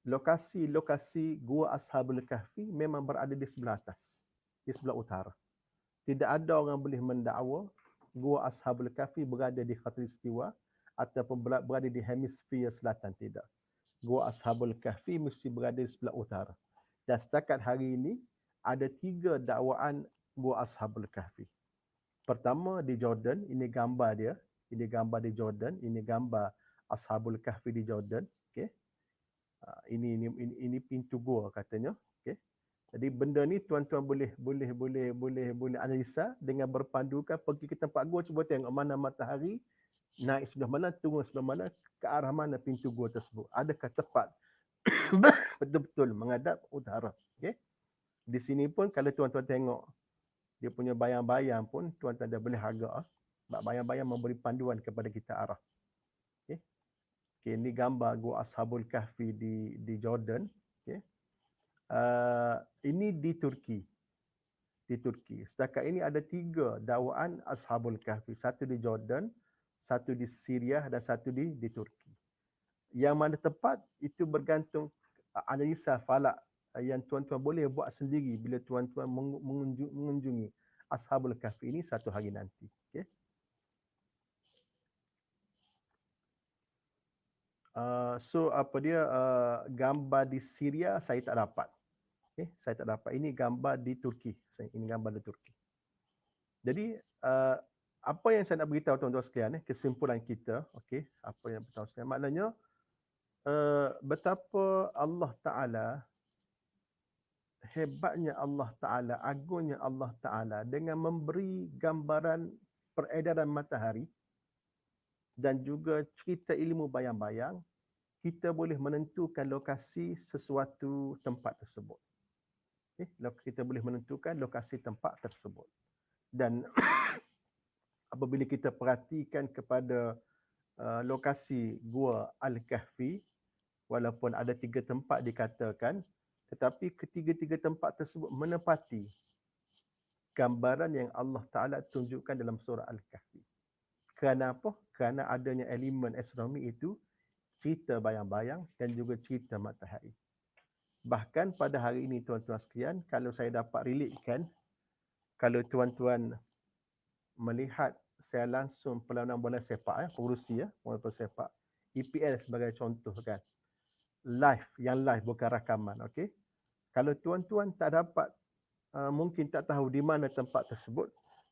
lokasi-lokasi Gua Ashabul Kahfi memang berada di sebelah atas. Di sebelah utara. Tidak ada orang boleh mendakwa Gua Ashabul Kahfi berada di khatulistiwa ataupun berada di hemisfer selatan. Tidak. Gua Ashabul Kahfi mesti berada di sebelah utara. Dan setakat hari ini, ada 3 dakwaan Gua Ashabul Kahfi. Pertama di Jordan, ini gambar dia. Ini gambar di Jordan, ini gambar Ashabul Kahfi di Jordan. Okay. Ini pintu gua katanya. Okay. Jadi benda ni tuan-tuan boleh analisa dengan berpandukan pergi ke tempat gua, cuba tengok mana matahari naik sebelah mana, turun sebelah mana, ke arah mana pintu gua tersebut. Adakah tepat betul-betul menghadap utara. Okay. Di sini pun kalau tuan-tuan tengok dia punya bayang-bayang pun tuan-tuan dah boleh agak. Sebab bayang-bayang memberi panduan kepada kita arah. Okay. Okay, ini gambar gua Ashabul Kahfi di Jordan. Okay. Ini di Turki. Di Turki. Setakat ini ada 3 dakwaan Ashabul Kahfi. Satu di Jordan, satu di Syria dan satu di Turki. Yang mana tepat itu bergantung analisa falak yang tuan-tuan boleh buat sendiri bila tuan-tuan mengunjungi Ashabul Kahfi ini satu hari nanti. Okay. So apa dia gambar di Syria saya tak dapat. Okay, saya tak dapat. Ini gambar di Turki. Ini gambar di Turki. Jadi apa yang saya nak beritahu tuan-tuan sekalian, kesimpulan kita, okey, apa yang beritahu sekalian, maknanya betapa Allah Taala, hebatnya Allah Taala, agungnya Allah Taala dengan memberi gambaran peredaran matahari dan juga cerita ilmu bayang-bayang, kita boleh menentukan lokasi sesuatu tempat tersebut. Okay, kita boleh menentukan lokasi tempat tersebut. Dan apabila kita perhatikan kepada lokasi Gua Al-Kahfi, walaupun ada 3 tempat dikatakan, tetapi ketiga-tiga tempat tersebut menepati gambaran yang Allah Ta'ala tunjukkan dalam surah Al-Kahfi. Kerana apa? Kerana adanya elemen astronomi itu cerita bayang-bayang dan juga cerita matahari. Bahkan pada hari ini tuan-tuan sekalian, kalau saya dapat relatekan, kalau tuan-tuan melihat saya langsung perlawanan bola sepak, pengurusi bola sepak, EPL sebagai contoh kan, yang live bukan rakaman, okey. Kalau tuan-tuan tak dapat, mungkin tak tahu di mana tempat tersebut,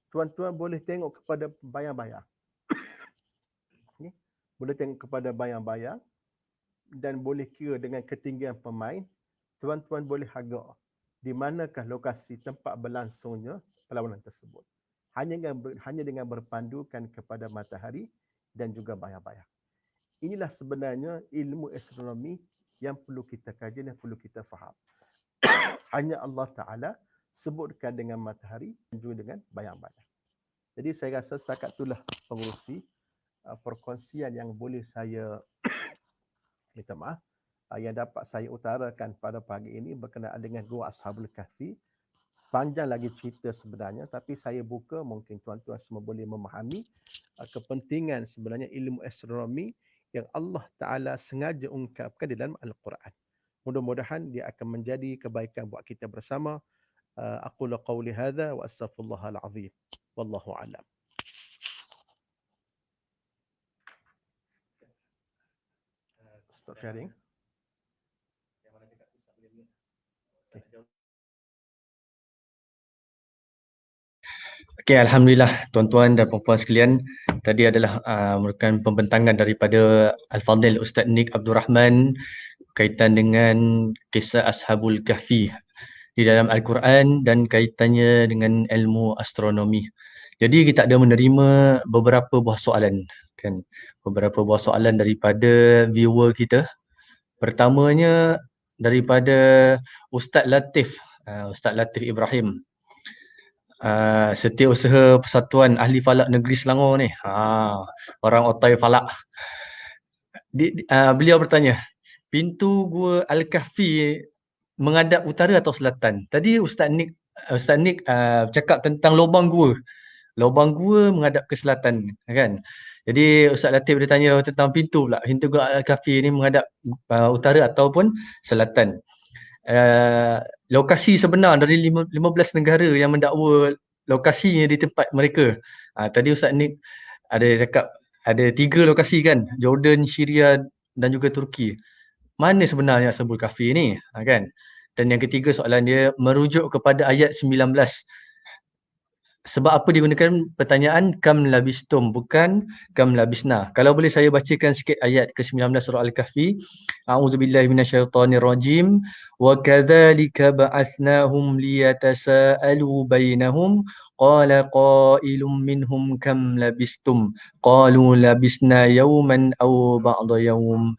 tuan-tuan boleh tengok kepada bayang-bayang. Okay. Boleh tengok kepada bayang-bayang dan boleh kira dengan ketinggian pemain, tuan-tuan boleh agak di manakah lokasi tempat berlangsungnya perlawanan tersebut. Hanya dengan berpandukan kepada matahari dan juga bayang-bayang. Inilah sebenarnya ilmu astronomi yang perlu kita kaji dan perlu kita faham. Hanya Allah Ta'ala sebutkan dengan matahari dan juga dengan bayang-bayang. Jadi saya rasa setakat itulah pengurusi perkongsian yang boleh saya minta maaf, yang dapat saya utarakan pada pagi ini berkenaan dengan Gua Ashabul Kahfi. Panjang lagi cerita sebenarnya, tapi saya buka mungkin tuan-tuan semua boleh memahami kepentingan sebenarnya ilmu astronomi yang Allah Ta'ala sengaja ungkapkan di dalam Al-Quran. Mudah-mudahan dia akan menjadi kebaikan buat kita bersama. Aqulu qawli hadha wa astaghfirullahal azim. Wallahu a'lam. Stop sharing. Okey, Alhamdulillah tuan-tuan dan puan-puan sekalian. Tadi adalah merupakan pembentangan daripada Al-Fadhil Ustaz Nik Abdul Rahman kaitan dengan kisah Ashabul Kahfi di dalam Al-Quran dan kaitannya dengan ilmu astronomi. Jadi kita ada menerima beberapa buah soalan, kan? Beberapa buah soalan daripada viewer kita. Pertamanya daripada Ustaz Latif, Ustaz Latif Ibrahim. Setiausaha Persatuan Ahli Falak Negeri Selangor ni. Orang otai falak. Beliau bertanya, pintu gua Al-Kahfi menghadap utara atau selatan? Tadi Ustaz Nik cakap tentang lubang gua. Lubang gua menghadap ke selatan, kan? Jadi Ustaz Latif dia tanya tentang pintu pula. Pintu gua Al-Kahfi ni menghadap utara ataupun selatan. Lokasi sebenar dari 15 negara yang mendakwa lokasinya di tempat mereka. Tadi Ustaz Nik ada cakap ada 3 lokasi kan, Jordan, Syria dan juga Turki. Mana sebenarnya Ashabul Kahfi ni, kan? Dan yang ketiga soalan dia merujuk kepada ayat 19. Sebab apa digunakan pertanyaan kam labistum, bukan kam labisna. Kalau boleh saya bacakan sikit ayat ke-19 surah Al-Kahfi. A'udzubillahi minasyaitonirrajim. Wa kadzalika ba'atsnahum liyatasaalu bainahum qala qailum minhum kam labistum qalu labisna yawman aw ba'da yawm.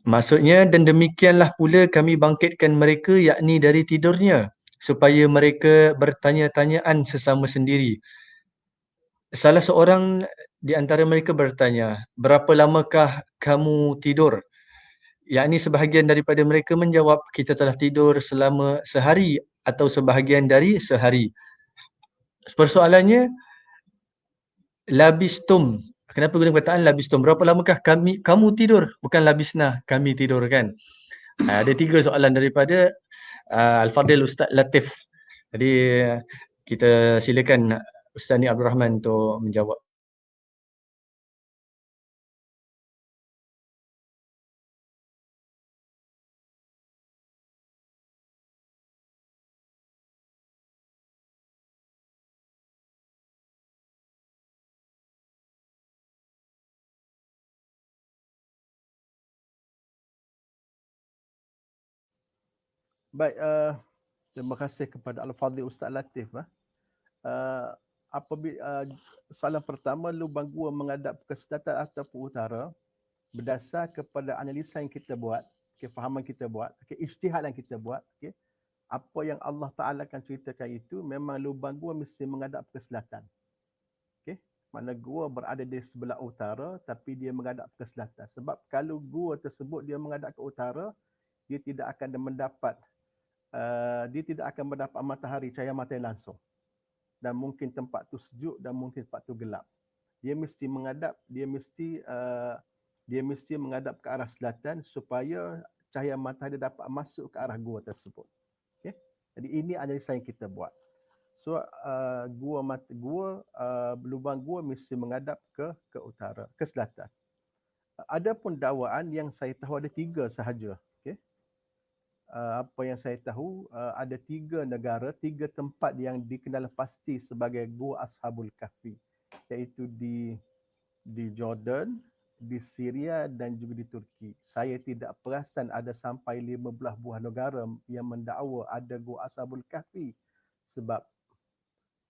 Maksudnya, dan demikianlah pula kami bangkitkan mereka yakni dari tidurnya supaya mereka bertanya-tanyaan sesama sendiri. Salah seorang di antara mereka bertanya, berapa lamakah kamu tidur? Yakni sebahagian daripada mereka menjawab, kita telah tidur selama sehari atau sebahagian dari sehari. Persoalannya, labistum. Kenapa guna perkataan labistum? Berapa lamakah kamu tidur? Bukan labisna, kami tidur, kan? Ada 3 soalan daripada Al-Fadhil Ustaz Latif. Jadi kita silakan Ustaz Ni Abdul Rahman untuk menjawab. Baik, terima kasih kepada Al-Fadhil Ustaz Latif. Apabila soalan pertama, lubang gua menghadap ke selatan ataupun utara, berdasar kepada analisa yang kita buat, kefahaman kita buat, ijtihad yang kita buat, apa yang Allah Ta'ala akan ceritakan itu, memang lubang gua mesti menghadap ke selatan. Mana gua berada di sebelah utara, tapi dia menghadap ke selatan. Sebab kalau gua tersebut dia menghadap ke utara, dia tidak akan mendapat matahari, cahaya matahari langsung. Dan mungkin tempat tu sejuk dan mungkin tempat tu gelap. Dia mesti menghadap ke arah selatan supaya cahaya matahari dapat masuk ke arah gua tersebut. Jadi ini analisa yang kita buat. So lubang gua mesti menghadap ke utara, ke selatan. Adapun dakwaan yang saya tahu ada 3 sahaja. Apa yang saya tahu ada 3 negara, 3 tempat yang dikenal pasti sebagai Gua Ashabul Kahfi, iaitu di Jordan, di Syria dan juga di Turki. Saya tidak perasan ada sampai 15 buah negara yang mendakwa ada Gua Ashabul Kahfi, sebab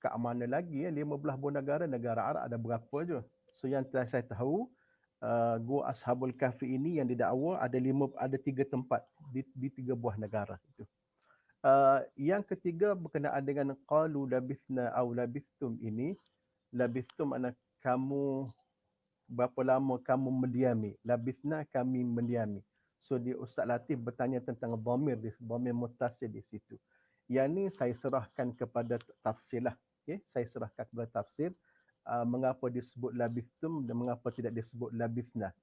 kat mana lagi 15 buah negara Arab ada berapa je. So yang saya tahu Gua Ashabul Kahfi ini yang didakwa ada 3 tempat di 3 buah negara itu. Yang ketiga berkenaan dengan qalu labithna aw labithtum ini. Labithtum makna kamu, berapa lama kamu mendiami. Labithna, kami mendiami. So di Ustaz Latif bertanya tentang dhamir muttasil di situ. Yang ni saya serahkan kepada tafsir lah. Saya serahkan kepada tafsir. Mengapa disebut labithtum dan mengapa tidak disebut labithna.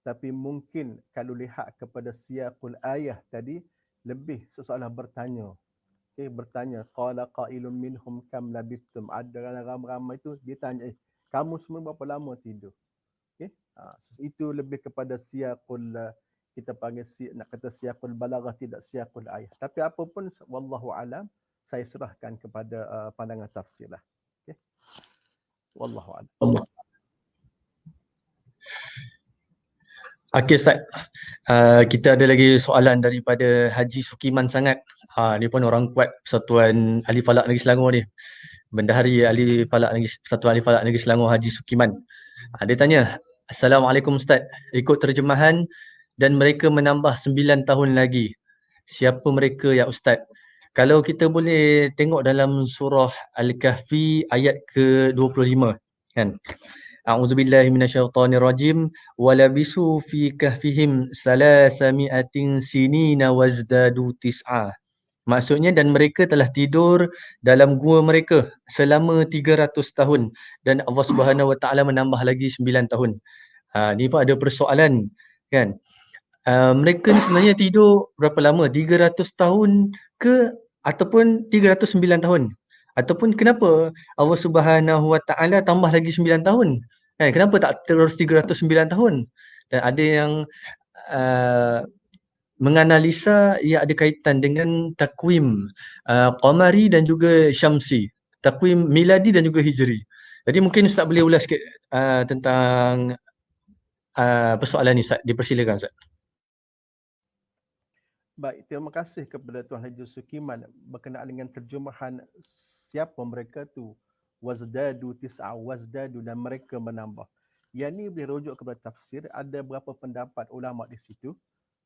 Tapi mungkin kalau lihat kepada siyaqul ayah tadi, lebih seseorang bertanya. Bertanya, qala qailun minhum kam labithtum. Ada ramai-ramai itu dia tanya, kamu semua berapa lama tidur? Itu lebih kepada siyaqul, kita panggil nak kata siyaqul balaghah, tidak siyaqul ayah. Tapi apapun wallahu alam, saya serahkan kepada pandangan tafsir lah. Wallahu a'lam. Allah. Okey Ustaz. Kita ada lagi soalan daripada Haji Sukiman Sangat. Ni pun orang kuat Persatuan Ahli Falak Negeri Selangor ni. Bendahari Ahli Falak Negeri Persatuan Ahli Falak Negeri Selangor Haji Sukiman. Dia tanya, Assalamualaikum Ustaz. Ikut terjemahan dan mereka menambah 9 tahun lagi. Siapa mereka ya Ustaz? Kalau kita boleh tengok dalam surah Al-Kahfi ayat ke-25 kan. A'udzubillahi minasyaitonirrajim walabisu fi kahfihim salasami'atin sinina wazdadu tis'a. Maksudnya dan mereka telah tidur dalam gua mereka selama 300 tahun dan Allah Subhanahu Wa Taala menambah lagi 9 tahun. Ni pun ada persoalan kan. Mereka ni sebenarnya tidur berapa lama? 300 tahun ke ataupun 309 tahun? Ataupun kenapa Allah Subhanahu Wa Taala tambah lagi 9 tahun? Kenapa tak terus 309 tahun? Dan ada yang menganalisa ia ada kaitan dengan takwim qamari dan juga syamsi, takwim miladi dan juga hijri. Jadi mungkin Ustaz boleh ulas sikit tentang persoalan ni Ustaz. Dipersilakan Ustaz. Baik, terima kasih kepada Tuan Haji Sukiman berkenaan dengan terjemahan siapa mereka tu. Wazdadu tis'a, wazdadu, dan mereka menambah. Yang ni boleh rujuk kepada tafsir. Ada beberapa pendapat ulama di situ.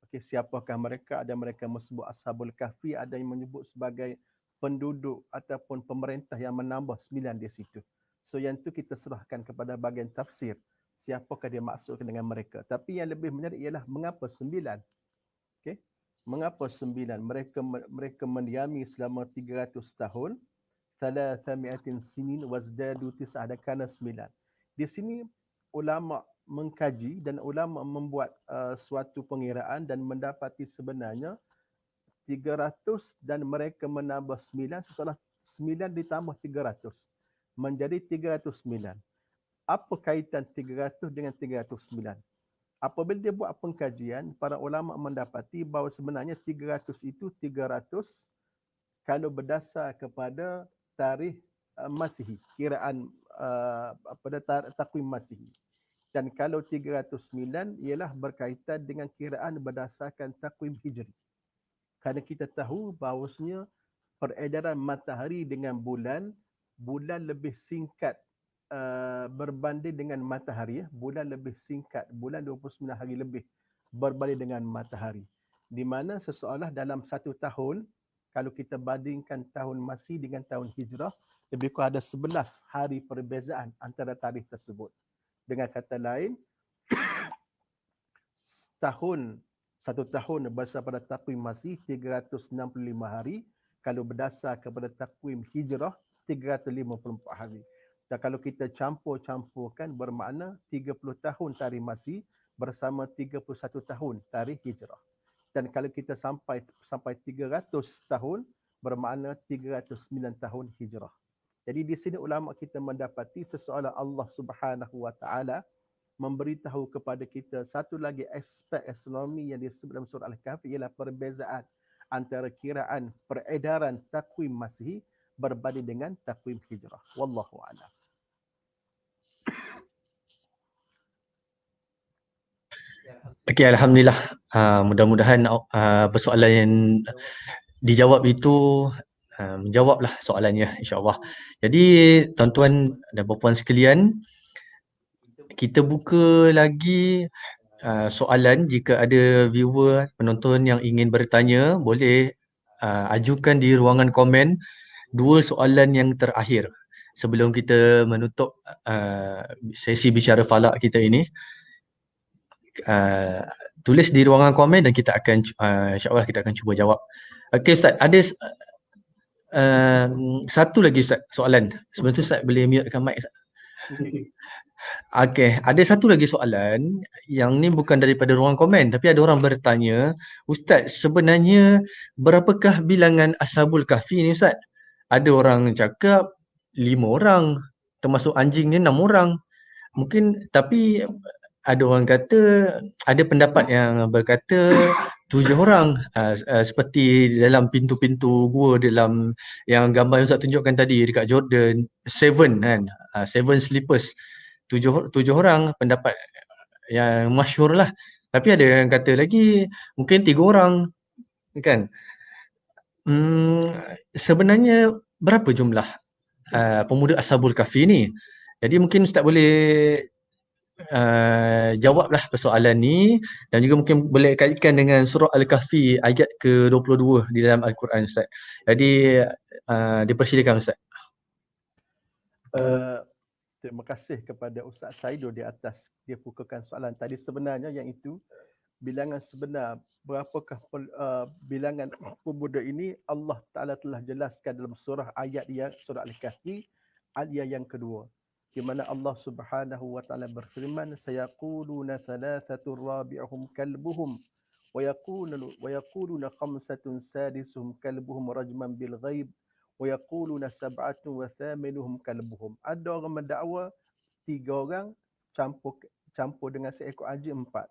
Okey, siapakah mereka? Ada mereka menyebut Ashabul Kahfi, ada yang menyebut sebagai penduduk ataupun pemerintah yang menambah 9 di situ. So yang tu kita serahkan kepada bahagian tafsir. Siapakah dia maksudkan dengan mereka? Tapi yang lebih menarik ialah mengapa 9? Okey. Mengapa 9? Mereka mendiami selama 300 tahun. 300 sinin wazdadu tis'ah, dan kana 9. Di sini ulama mengkaji dan ulama membuat suatu pengiraan dan mendapati sebenarnya 300 dan mereka menambah 9, seolah 9 ditambah 300 menjadi 309. Apa kaitan 300 dengan 309? Apabila dia buat pengkajian, para ulama mendapati bahawa sebenarnya 300 itu 300 kalau berdasar kepada tarikh Masihi, kiraan pada takwim Masihi. Dan kalau 309 ialah berkaitan dengan kiraan berdasarkan takwim Hijri. Kerana kita tahu bahawasanya peredaran matahari dengan bulan lebih singkat berbanding dengan matahari. Bulan lebih singkat, bulan 29 hari lebih berbanding dengan matahari. Di mana seseolah dalam satu tahun, kalau kita bandingkan tahun Masih dengan tahun Hijrah, lebih kurang ada 11 hari perbezaan antara tarikh tersebut. Dengan kata lain, satu tahun berdasar pada takwim Masih 365 hari, kalau berdasar kepada takwim Hijrah 354 hari. Dan kalau kita campur-campurkan, bermakna 30 tahun tarikh Masih bersama 31 tahun tarikh Hijrah. Dan kalau kita sampai 300 tahun, bermakna 309 tahun Hijrah. Jadi di sini ulama kita mendapati seseolah Allah Subhanahu Wa Taala memberitahu kepada kita satu lagi aspek astronomi yang disebut dalam surah Al-Kahfi ialah perbezaan antara kiraan peredaran takwim Masihi berbanding dengan takwim Hijrah. Wallahu a'lam. Okey, alhamdulillah. Mudah-mudahan persoalan yang dijawab itu menjawablah soalannya insya-Allah. Jadi tuan-tuan dan puan-puan sekalian, kita buka lagi soalan. Jika ada viewer, penonton yang ingin bertanya, boleh ajukan di ruangan komen 2 soalan yang terakhir sebelum kita menutup sesi bicara falak kita ini. Tulis di ruangan komen dan kita akan insya-Allah kita akan cuba jawab. Okey Ustaz, ada satu lagi Ustaz soalan. Sebelum tu Ustaz boleh mutekan mic Ustaz. Okey, ada satu lagi soalan yang ni bukan daripada ruangan komen tapi ada orang bertanya, Ustaz sebenarnya berapakah bilangan Ashabul Kahfi ni Ustaz? Ada orang cakap 5 orang, termasuk anjing ni 6 orang. Mungkin tapi ada orang kata, ada pendapat yang berkata 7 orang, seperti dalam pintu-pintu gua dalam yang gambar yang Ustaz tunjukkan tadi dekat Jordan, 7 kan, 7 sleepers, 7 orang, pendapat yang masyhur lah. Tapi ada yang kata lagi mungkin 3 orang kan. Sebenarnya berapa jumlah pemuda Ashabul Kahfi ni? Jadi mungkin Ustaz boleh jawablah persoalan ni, dan juga mungkin boleh kaitkan dengan surah Al-Kahfi ayat ke-22 di dalam Al-Quran, Ustaz. Jadi dipersilakan, Ustaz. Terima kasih kepada Ustaz Saido di atas dia bukakan soalan tadi. Sebenarnya yang itu bilangan sebenar berapakah bilangan pemuda ini, Allah Ta'ala telah jelaskan dalam surah ayat dia, surah Al-Kahfi ayat yang kedua, di mana Allah Subhanahu wa Ta'ala berfirman, sayaquluna thalathatun rabi'uhum kalbuhum wa yaquluna khamsatun sadisuhum kalbuhum rajman bil ghaib wa yaquluna sab'atun wa thaminuhum kalbuhum. Ada orang mendakwa 3 orang campur dengan seekor anjing 4.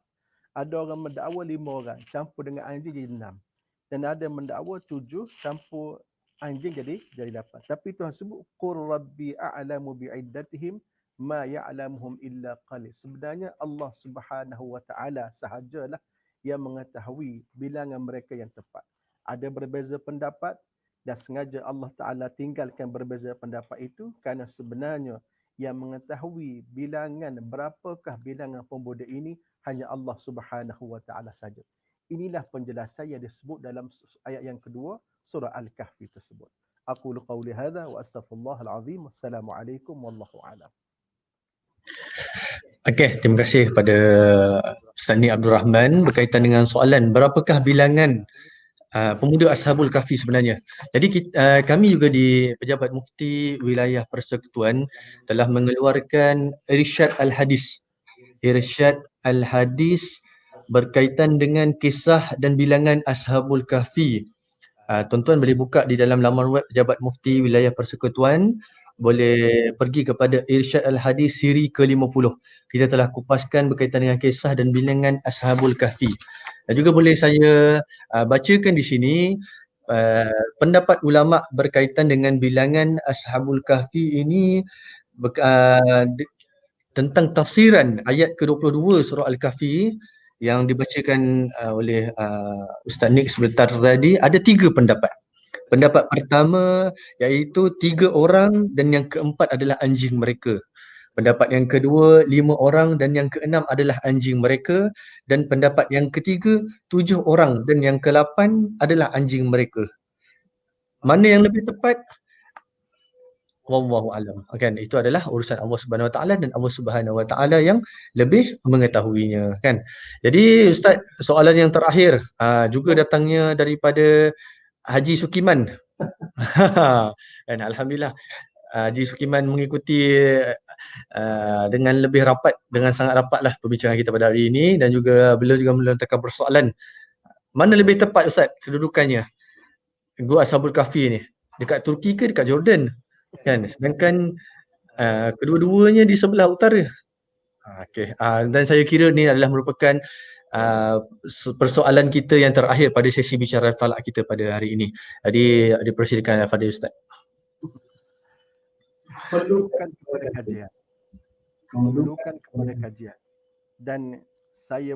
Ada orang mendakwa 5 orang campur dengan anjing jadi 6. Dan ada mendakwa 7 campur anjing jadi 8. Tapi Tuhan sebut qur rabbi a'lamu bi'iddatihim ma ya'lamuhum illa qalil. Sebenarnya Allah Subhanahu wa Ta'ala sahajalah yang mengetahui bilangan mereka yang tepat. Ada berbeza pendapat dan sengaja Allah Ta'ala tinggalkan berbeza pendapat itu kerana sebenarnya yang mengetahui bilangan berapakah bilangan pemuda ini hanya Allah Subhanahu wa Ta'ala saja. Inilah penjelasan yang disebut dalam ayat yang kedua surah Al-Kahfi tersebut. Aqulu qawli hadha wa astaghfirullahal azim. Wassalamualaikum wallahu a'lam. Okey, terima kasih kepada Ustaz Ni Abdul Rahman berkaitan dengan soalan berapakah bilangan pemuda Ashabul Kahfi sebenarnya. Jadi kami juga di Pejabat Mufti Wilayah Persekutuan telah mengeluarkan Irsyad Al-Hadis. Irsyad Al-Hadis berkaitan dengan kisah dan bilangan Ashabul Kahfi. Tuan-tuan boleh buka di dalam laman web Pejabat Mufti Wilayah Persekutuan, boleh pergi kepada Irsyad Al-Hadis siri ke-50. Kita telah kupaskan berkaitan dengan kisah dan bilangan Ashabul Kahfi. Dan juga boleh saya bacakan di sini pendapat ulama berkaitan dengan bilangan Ashabul Kahfi ini tentang tafsiran ayat ke-22 surah Al-Kahfi yang dibacakan oleh Ustaz Nik sebentar tadi. Ada 3 pendapat. Pendapat pertama iaitu 3 orang dan yang keempat adalah anjing mereka. Pendapat yang kedua 5 orang dan yang keenam adalah anjing mereka. Dan pendapat yang ketiga 7 orang dan yang ke-8 adalah anjing mereka. Mana yang lebih tepat? Wallahu alam. Kan itu adalah urusan Allah Subhanahu Wa Taala dan Allah Subhanahu Wa Taala yang lebih mengetahuinya, kan. Jadi Ustaz, soalan yang terakhir juga datangnya daripada Haji Sukiman. Kan, alhamdulillah Haji Sukiman mengikuti dengan lebih rapat, dengan sangat rapatlah perbincangan kita pada hari ini, dan juga beliau juga melontarkan persoalan, mana lebih tepat Ustaz kedudukannya Gua Ashabul Kahfi ni, dekat Turki ke dekat Jordan, kan, sedangkan kedua-duanya di sebelah utara. Okey, dan saya kira ni adalah merupakan persoalan kita yang terakhir pada sesi bicara falak kita pada hari ini. Jadi dipersilakan Fadil Ustaz. Perlukan kepada kajian. Perlukan kepada kajian. Dan saya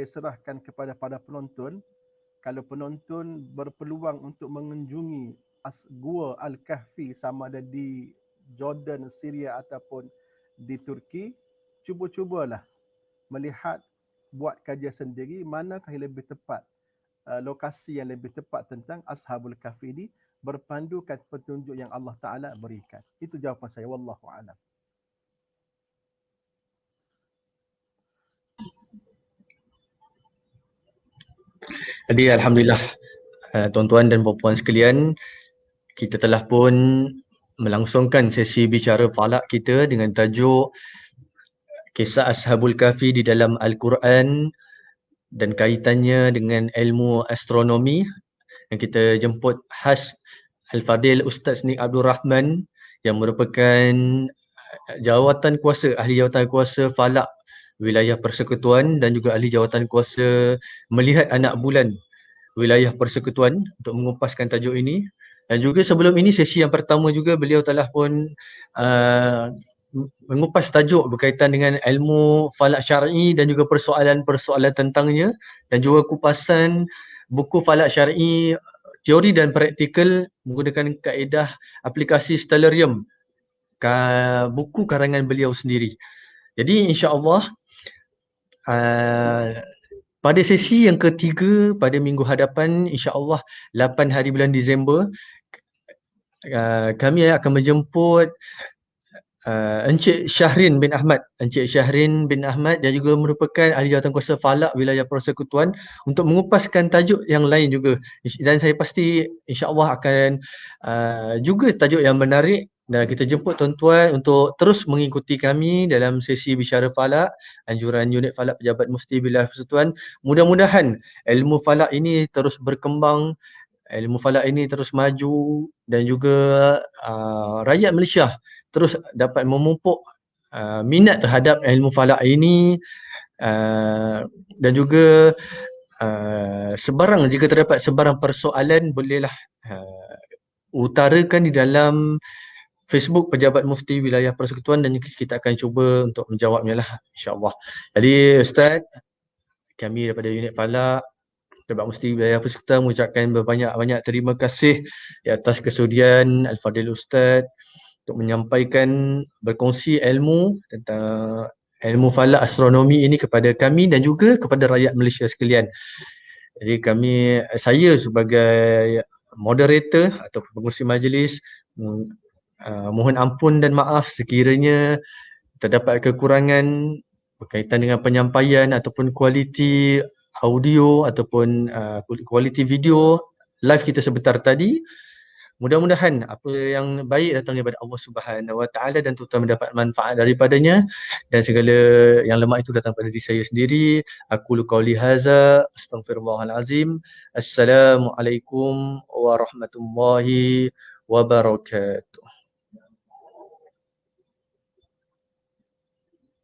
serahkan kepada para penonton, kalau penonton berpeluang untuk mengunjungi Gua Al-Kahfi sama ada di Jordan, Syria ataupun di Turki, cuba-cubalah melihat, buat kajian sendiri manakah yang lebih tepat, lokasi yang lebih tepat tentang Ashabul Kahfi ini berpandukan petunjuk yang Allah Ta'ala berikan. Itu jawapan saya. Wallahu a'lam. Jadi alhamdulillah tuan-tuan dan puan-puan sekalian, kita telah pun melangsungkan sesi bicara falak kita dengan tajuk kisah Ashabul Kahfi di dalam Al-Quran dan kaitannya dengan ilmu astronomi, yang kita jemput khas Al-Fadil Ustaz Nik Abdul Rahman yang merupakan ahli jawatan kuasa falak wilayah persekutuan dan juga ahli jawatan kuasa melihat anak bulan wilayah persekutuan untuk mengupaskan tajuk ini. Dan juga sebelum ini sesi yang pertama juga beliau telah pun mengupas tajuk berkaitan dengan ilmu falak syar'i dan juga persoalan-persoalan tentangnya, dan juga kupasan buku falak syar'i teori dan praktikal menggunakan kaedah aplikasi Stellarium, buku karangan beliau sendiri. Jadi insya-Allah pada sesi yang ketiga pada minggu hadapan, insya-Allah 8 hari bulan Disember, kami akan menjemput Encik Syahrin bin Ahmad. Encik Syahrin bin Ahmad dia juga merupakan ahli jawatan kuasa falak wilayah persekutuan untuk mengupaskan tajuk yang lain juga. Dan saya pasti insya-Allah akan juga tajuk yang menarik, dan kita jemput tuan-tuan untuk terus mengikuti kami dalam sesi bicara falak, anjuran unit falak pejabat mufti wilayah persekutuan. Mudah-mudahan ilmu falak ini terus berkembang, ilmu falak ini terus maju, dan juga rakyat Malaysia terus dapat memupuk minat terhadap ilmu falak ini, dan juga sebarang, jika terdapat sebarang persoalan bolehlah utarakan di dalam Facebook Pejabat Mufti Wilayah Persekutuan, dan kita akan cuba untuk menjawabnya lah, insya-Allah. Jadi Ustaz, kami daripada unit falak Pejabat Mufti Wilayah Persekutuan mengucapkan berbanyak-banyak terima kasih di atas kesudian Al-Fadil Ustaz untuk menyampaikan, berkongsi ilmu tentang ilmu falak astronomi ini kepada kami dan juga kepada rakyat Malaysia sekalian. Jadi saya sebagai moderator atau pengurusi majlis, mohon ampun dan maaf sekiranya terdapat kekurangan berkaitan dengan penyampaian ataupun kualiti audio ataupun kualiti video live kita sebentar tadi. Mudah-mudahan apa yang baik datang daripada Allah Subhanahu Wa Taala dan tuan mendapat manfaat daripadanya, dan segala yang lemah itu datang pada diri saya sendiri. Aku qauli hadza, astaghfirullahalazim. Assalamualaikum warahmatullahi wabarakatuh.